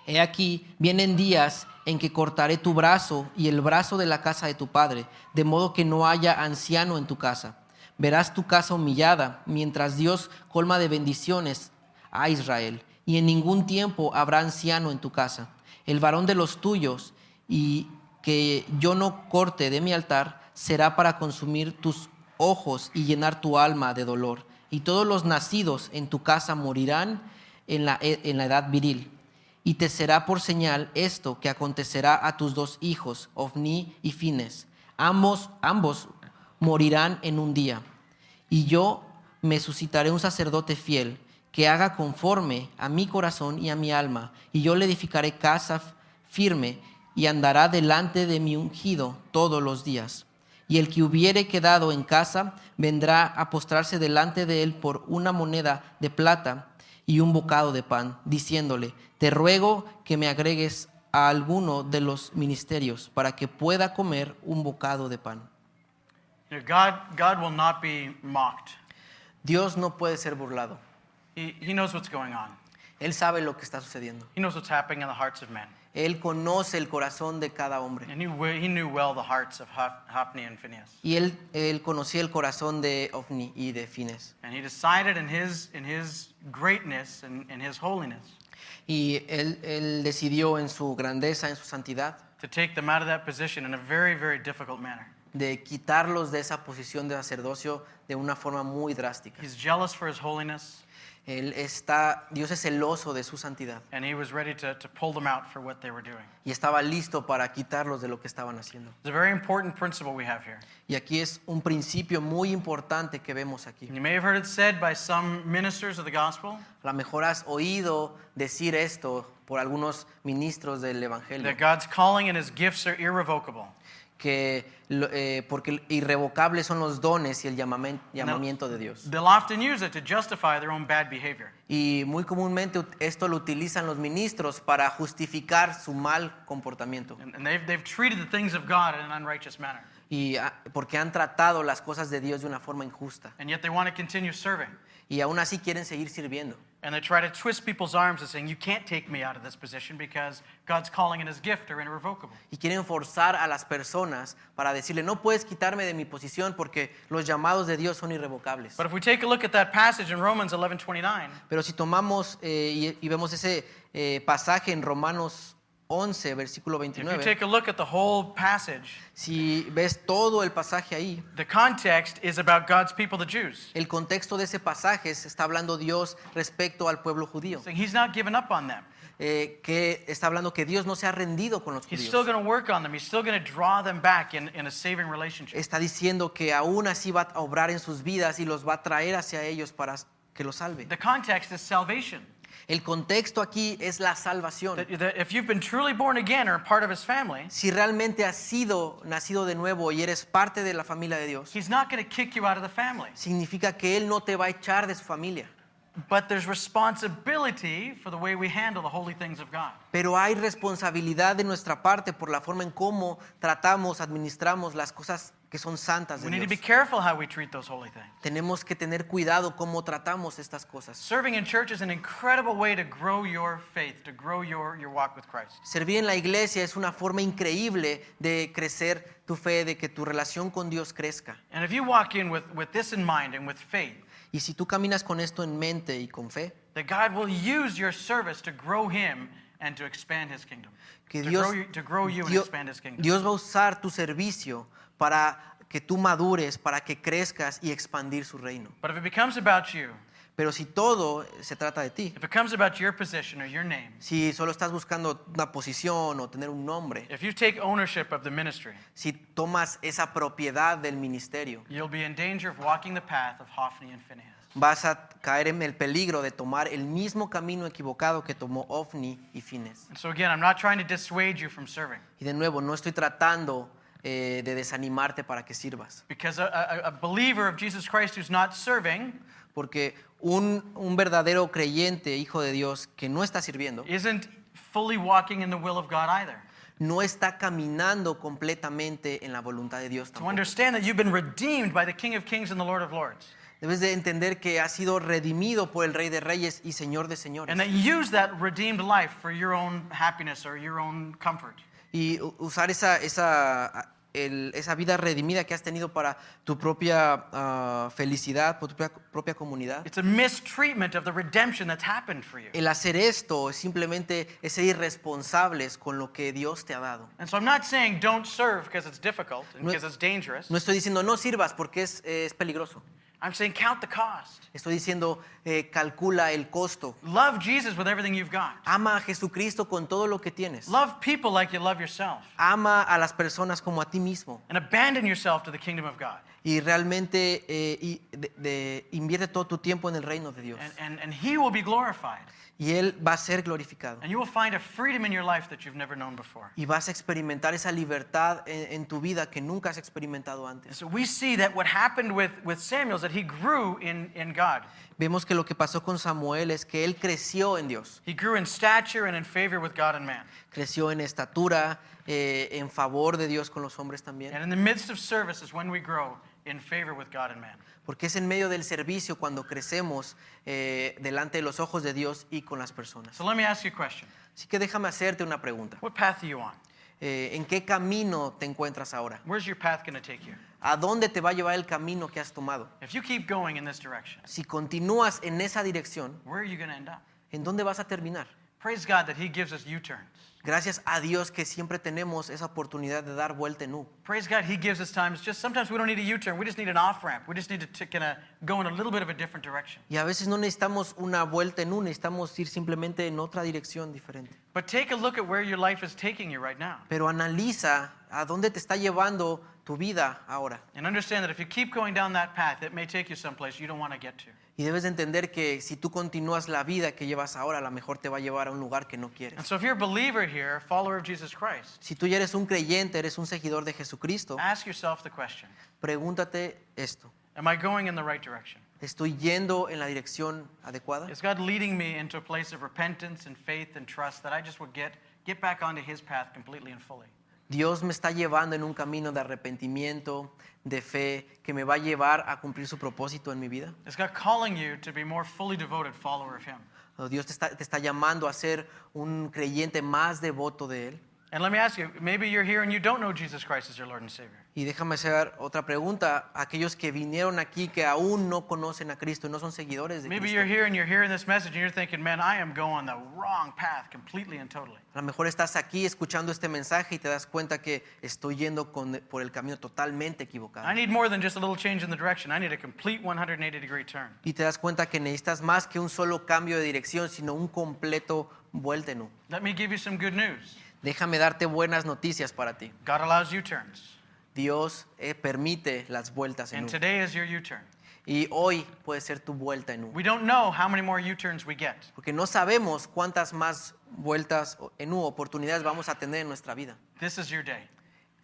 He aquí, vienen días en que cortaré tu brazo y el brazo de la casa de tu padre, de modo que no haya anciano en tu casa. Verás tu casa humillada, mientras Dios colma de bendiciones a Israel, y en ningún tiempo habrá anciano en tu casa. El varón de los tuyos, y que yo no corte de mi altar, será para consumir tus ojos y llenar tu alma de dolor. Y todos los nacidos en tu casa morirán en la edad viril. Y te será por señal esto que acontecerá a tus dos hijos, Ofni y Fines. Ambos morirán en un día. Y yo me suscitaré un sacerdote fiel, que haga conforme a mi corazón y a mi alma. Y yo le edificaré casa firme, y andará delante de mi ungido todos los días. Y el que hubiere quedado en casa vendrá a postrarse delante de él por una moneda de plata y un bocado de pan, diciéndole: te ruego que me agregues a alguno de los ministerios para que pueda comer un bocado de pan. You know, God will not be mocked. Dios no puede ser burlado. He knows what's going on. Él sabe lo que está sucediendo. He knows what's happening in the hearts of men. Él conoce el corazón de cada hombre. And he knew well the hearts of Hophni and Phinehas. Y él conocía el corazón de Ofni y de Fines. And he decided in his greatness and in his holiness Y él decidió en su grandeza, en su santidad, to take them out of that position in a very, very difficult manner. de quitarlos de esa posición de sacerdocio de una forma muy drástica. He's jealous for his holiness, Dios es celoso de su santidad and he was ready to pull them out for what they were doing. y estaba listo para quitarlos de lo que estaban haciendo. It's a very important principle we have here. Y aquí es un principio muy importante que vemos aquí. And you may have heard it said by some ministers of the gospel A lo mejor has oído decir esto por algunos ministros del Evangelio, that God's calling and his gifts are irrevocable. que porque irrevocables son los dones y el llamamiento de Dios. They'll often use it to justify their own bad behavior. Y muy comúnmente esto lo utilizan los ministros para justificar su mal comportamiento. And they've treated the things of God in an unrighteous manner. Y porque han tratado las cosas de Dios de una forma injusta. And yet they want to continue serving. Y aún así quieren seguir sirviendo. And they try to twist people's arms and saying, you can't take me out of this position because God's calling and his gift are irrevocable. Y quieren forzar a las personas para decirle: no puedes quitarme de mi posición porque los llamados de Dios son irrevocables. But if we take a look at that passage in Romans 11:29, Pero si tomamos y vemos ese pasaje en Romanos 11, versículo if you 29, take a look at the whole passage, si ves todo el pasaje ahí, the context is about God's people, the Jews. el contexto de ese pasaje se está hablando Dios respecto al pueblo judío. Saying he's not given up on them. Que está hablando que Dios no se ha rendido con los He's still judíos. going to work on them. He's still going to draw them back in a saving relationship. Está diciendo que aún así va a obrar en sus vidas y los va a traer hacia ellos para que los salve. The context is salvation. El contexto aquí es la salvación. That if you've been truly born again or a part of his family, Si realmente has sido nacido de nuevo y eres parte de la familia de Dios, he's not going to kick you out of the family. significa que Él no te va a echar de su familia. But there's responsibility for the way we handle the holy things of God. Pero hay responsabilidad de nuestra parte por la forma en cómo tratamos, administramos las cosas que son santas de We need to be Dios. careful how we treat those holy things. Tenemos que tener cuidado cómo tratamos estas cosas. Serving in church is an incredible way to grow your faith, to grow your walk with Christ. Servir en la iglesia es una forma increíble de crecer tu fe, de que tu relación con Dios crezca. And if you walk in with this in mind and with faith, Y si tú caminas con esto en mente y con fe, that God will use your service to grow him and to expand his kingdom. que To Dios, grow you and Dios, expand his kingdom. Dios va a usar tu servicio para que tú madures, para que crezcas y expandir su reino. But if it becomes about you, Pero si todo se trata de ti, if it comes about your position or your name, si solo estás buscando una posición o tener un nombre, if you take ownership of the ministry, si tomas esa propiedad del ministerio, you'll be in danger of walking the path of Hophni and Phinehas. vas a caer en el peligro de tomar el mismo camino equivocado que tomó Ofni y Fines. And so again, I'm not trying to dissuade you from serving, Y de nuevo, no estoy tratando de desanimarte para que sirvas, because a believer of Jesus Christ who's not serving porque un verdadero creyente, hijo de Dios, que no está sirviendo, isn't fully walking in the will of God either. no está caminando completamente en la voluntad de Dios To tampoco. understand that you've been redeemed by the King of Kings and the Lord of Lords, Debes de entender que has sido redimido por el Rey de Reyes y Señor de Señores. and that you use that redeemed life for your own happiness or your own comfort. Y usar esa vida redimida que has tenido para tu propia felicidad, por tu propia comunidad. It's a mistreatment of the redemption that's happened for you. El hacer esto simplemente es ser irresponsables con lo que Dios te ha dado. And so I'm not saying don't serve because it's difficult and No- because it's dangerous. No estoy diciendo no sirvas porque es peligroso. I'm saying count the cost. Estoy diciendo calcula el costo. Love Jesus with everything you've got. Ama a Jesucristo con todo lo que tienes. Love people like you love yourself. Ama a las personas como a ti mismo. And abandon yourself to the kingdom of God. Y realmente invierte todo tu tiempo en el reino de Dios. And He will be glorified. Y Él va a ser glorificado. And you will find a freedom in your life that you've never known before. Y vas a experimentar esa libertad en tu vida que nunca has experimentado And antes. so we see that what happened with Samuel is that he grew in God. Vemos que lo que pasó con Samuel es que él creció en Dios. He grew in stature and in favor with God and man. Creció en estatura, en favor de Dios con los hombres también. And in the midst of service is when we grow in favor with God and man. Porque es en medio del servicio cuando crecemos delante de los ojos de Dios y con las personas. So let me ask you a question. Así que déjame hacerte una pregunta. What path are you on? ¿En qué camino te encuentras ahora? Where's your path going to take you? ¿A dónde te va a llevar el camino que has tomado? If you keep going in this direction, Si continúas en esa dirección, where are you going to end up? ¿en dónde vas a terminar? Praise God that He gives us U-turns. Gracias a Dios que siempre tenemos esa oportunidad de dar vuelta en U. Praise God, He gives us times. Just sometimes we don't need a U-turn. We just need an off-ramp. We just need to kind of go in a little bit of a different direction. Y a veces no necesitamos una vuelta en U, necesitamos ir simplemente en otra dirección diferente. But take a look at where your life is taking you right now, Pero analiza a dónde te está llevando tu vida ahora. and understand that if you keep going down that path, it may take you someplace you don't want to get to. Y debes de entender que si tú continúas la vida que llevas ahora, a lo mejor te va a llevar a un lugar que no quieres. And so if you're a believer here, a follower of Jesus Christ, Si tú ya eres un creyente, eres un seguidor de Jesucristo, ask yourself the question, pregúntate esto. am I going in the right direction? ¿Estoy yendo en la dirección adecuada? Is God leading me into a place of repentance and faith and trust that I just would get back onto His path completely and fully? Dios me está llevando en un camino de arrepentimiento, de fe, que me va a llevar a cumplir su propósito en mi vida. Is God calling you to be more fully devoted follower of Him? O Dios te está llamando a ser un creyente más devoto de Él. And let me ask you, maybe you're here and you don't know Jesus Christ as your Lord and Savior. Y déjame hacer otra pregunta. Aquellos que vinieron aquí que aún no conocen a Cristo y no son seguidores de Maybe Cristo. you're here and you're hearing this message and you're thinking, man, I am going the wrong path completely and totally. A lo mejor estás aquí escuchando este mensaje y te das cuenta que estoy yendo por el camino totalmente equivocado. I need more than just a little change in the direction. I need a complete 180-degree turn. Y te das cuenta que necesitas más que un solo cambio de dirección, sino un completo vuelta en U. Let me give you some good news. Déjame darte buenas noticias para ti. God allows U-turns. Dios permite las vueltas en And U. today is your U-turn. Y hoy puede ser tu vuelta en U. We don't know how many more U-turns we get. Porque no sabemos cuántas más vueltas en U, oportunidades vamos a tener en nuestra vida. This is your day.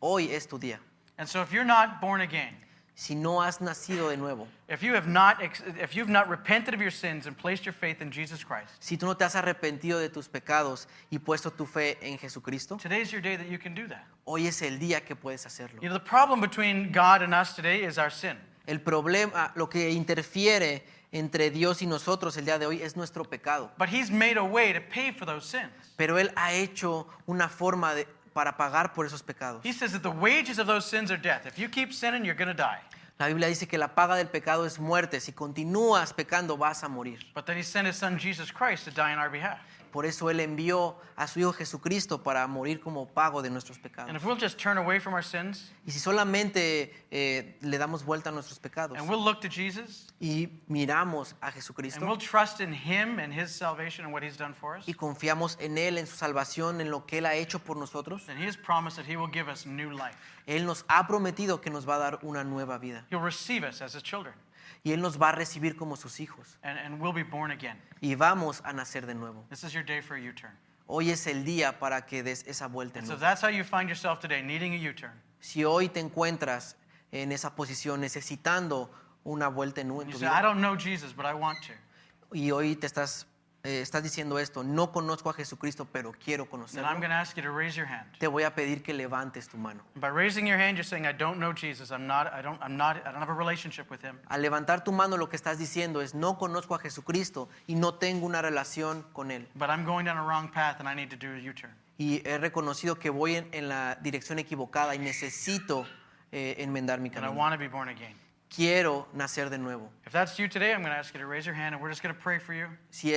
Hoy es tu día. And so if you're not born again, Si no has nacido de nuevo, if you've not repented of your sins and placed your faith in Jesus Christ, si tú no te has arrepentido de tus pecados y puesto tu fe en Jesucristo, today's your day that you can do that. hoy es el día que puedes hacerlo. You know, the problem between God and us today is our sin. El problema, lo que interfiere entre Dios y nosotros el día de hoy es nuestro pecado. But He's made a way to pay for those sins. Pero Él ha hecho una forma para pagar por esos pecados. He says that the wages of those sins are death. If you keep sinning, you're going to die. La Biblia dice que la paga del pecado es muerte. Si continúas pecando vas a morir. But then He sent His Son Jesus Christ to die on our behalf. Por eso Él envió a su Hijo Jesucristo para morir como pago de nuestros pecados. And if we'll just turn away from our sins Y si solamente le damos vuelta a nuestros pecados and we'll look to Jesus y miramos a and Jesucristo we'll trust in Him and His salvation and what He's done for us, y confiamos en Él, en su salvación, en lo que Él ha hecho por nosotros, then He has promised that He will give us new life. Él nos ha prometido que nos va a dar una nueva vida. He'll receive us as His children Y Él nos va a recibir como sus hijos. and we'll be born again. Y vamos a nacer de nuevo. This is your day for a U-turn. Hoy es el día para que des esa vuelta. And so if ¿No? that's how you find yourself today, needing a U-turn, Si hoy te encuentras en esa posición necesitando una vuelta en you tu say, I vida don't know Jesus, but I want to, y hoy te estás diciendo esto, no conozco a Jesucristo, pero quiero then I'm conocerlo, going to ask you to raise your hand. te voy a pedir que levantes tu mano. By raising your hand, you're saying, I don't know Jesus. I don't have a relationship with Him. Al levantar tu mano lo que estás diciendo es no conozco a Jesucristo y no tengo una relación con Él. But I'm going down a wrong path and I need to do a U-turn. Y he reconocido que voy en la dirección equivocada y necesito enmendar mi And I camino. want to be born again. Quiero nacer de nuevo. If that's you today, I'm going to ask you to raise your hand and we're just going to pray for you. Si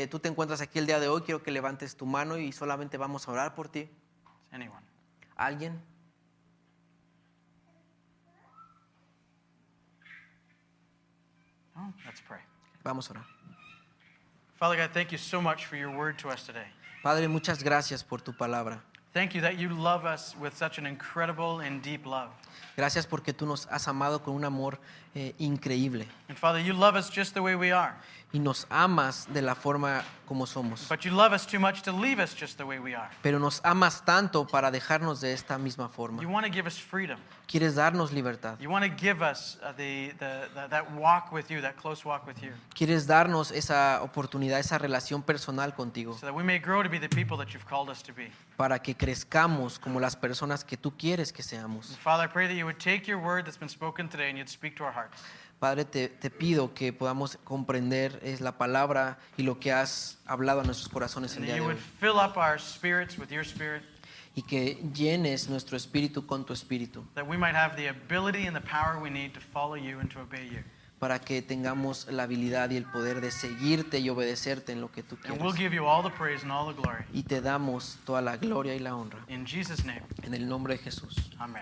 tú te encuentras aquí el día de hoy, quiero que levantes tu mano y solamente vamos a orar por ti. Anyone. ¿Alguien? Oh, let's pray. Vamos a orar. Father God, thank you so much for your word to us today. Padre, muchas gracias por tu palabra. Thank you that you love us with such an incredible and deep love. Gracias porque tú nos has amado con un amor increíble And Father, you love us just the way we are. y nos amas de la forma como somos. But you love us too much to leave us just the way we are. Pero nos amas tanto para dejarnos de esta misma forma. You want to give us freedom. Quieres darnos libertad. You want to give us that walk with you, that close walk with you, Quieres darnos esa oportunidad, esa relación personal contigo, so that we may grow to be the people that you've called us to be. para que crezcamos como las personas que tú quieres que seamos. And Father, I pray that you would take your word that's been spoken today and you'd speak to our hearts. Padre, te pido que podamos comprender la palabra y lo que has hablado a nuestros corazones el And día that de you hoy. would fill up our spirits with your spirit, Y que llenes nuestro espíritu con tu espíritu, that we might have the ability and the power we need to follow you and to obey you. para que tengamos la habilidad y el poder de seguirte y obedecerte en lo que tú And we'll quieres. give you all the praise and all the glory. Y te damos toda la gloria y la honra. In Jesus' name, En el nombre de Jesús. amen.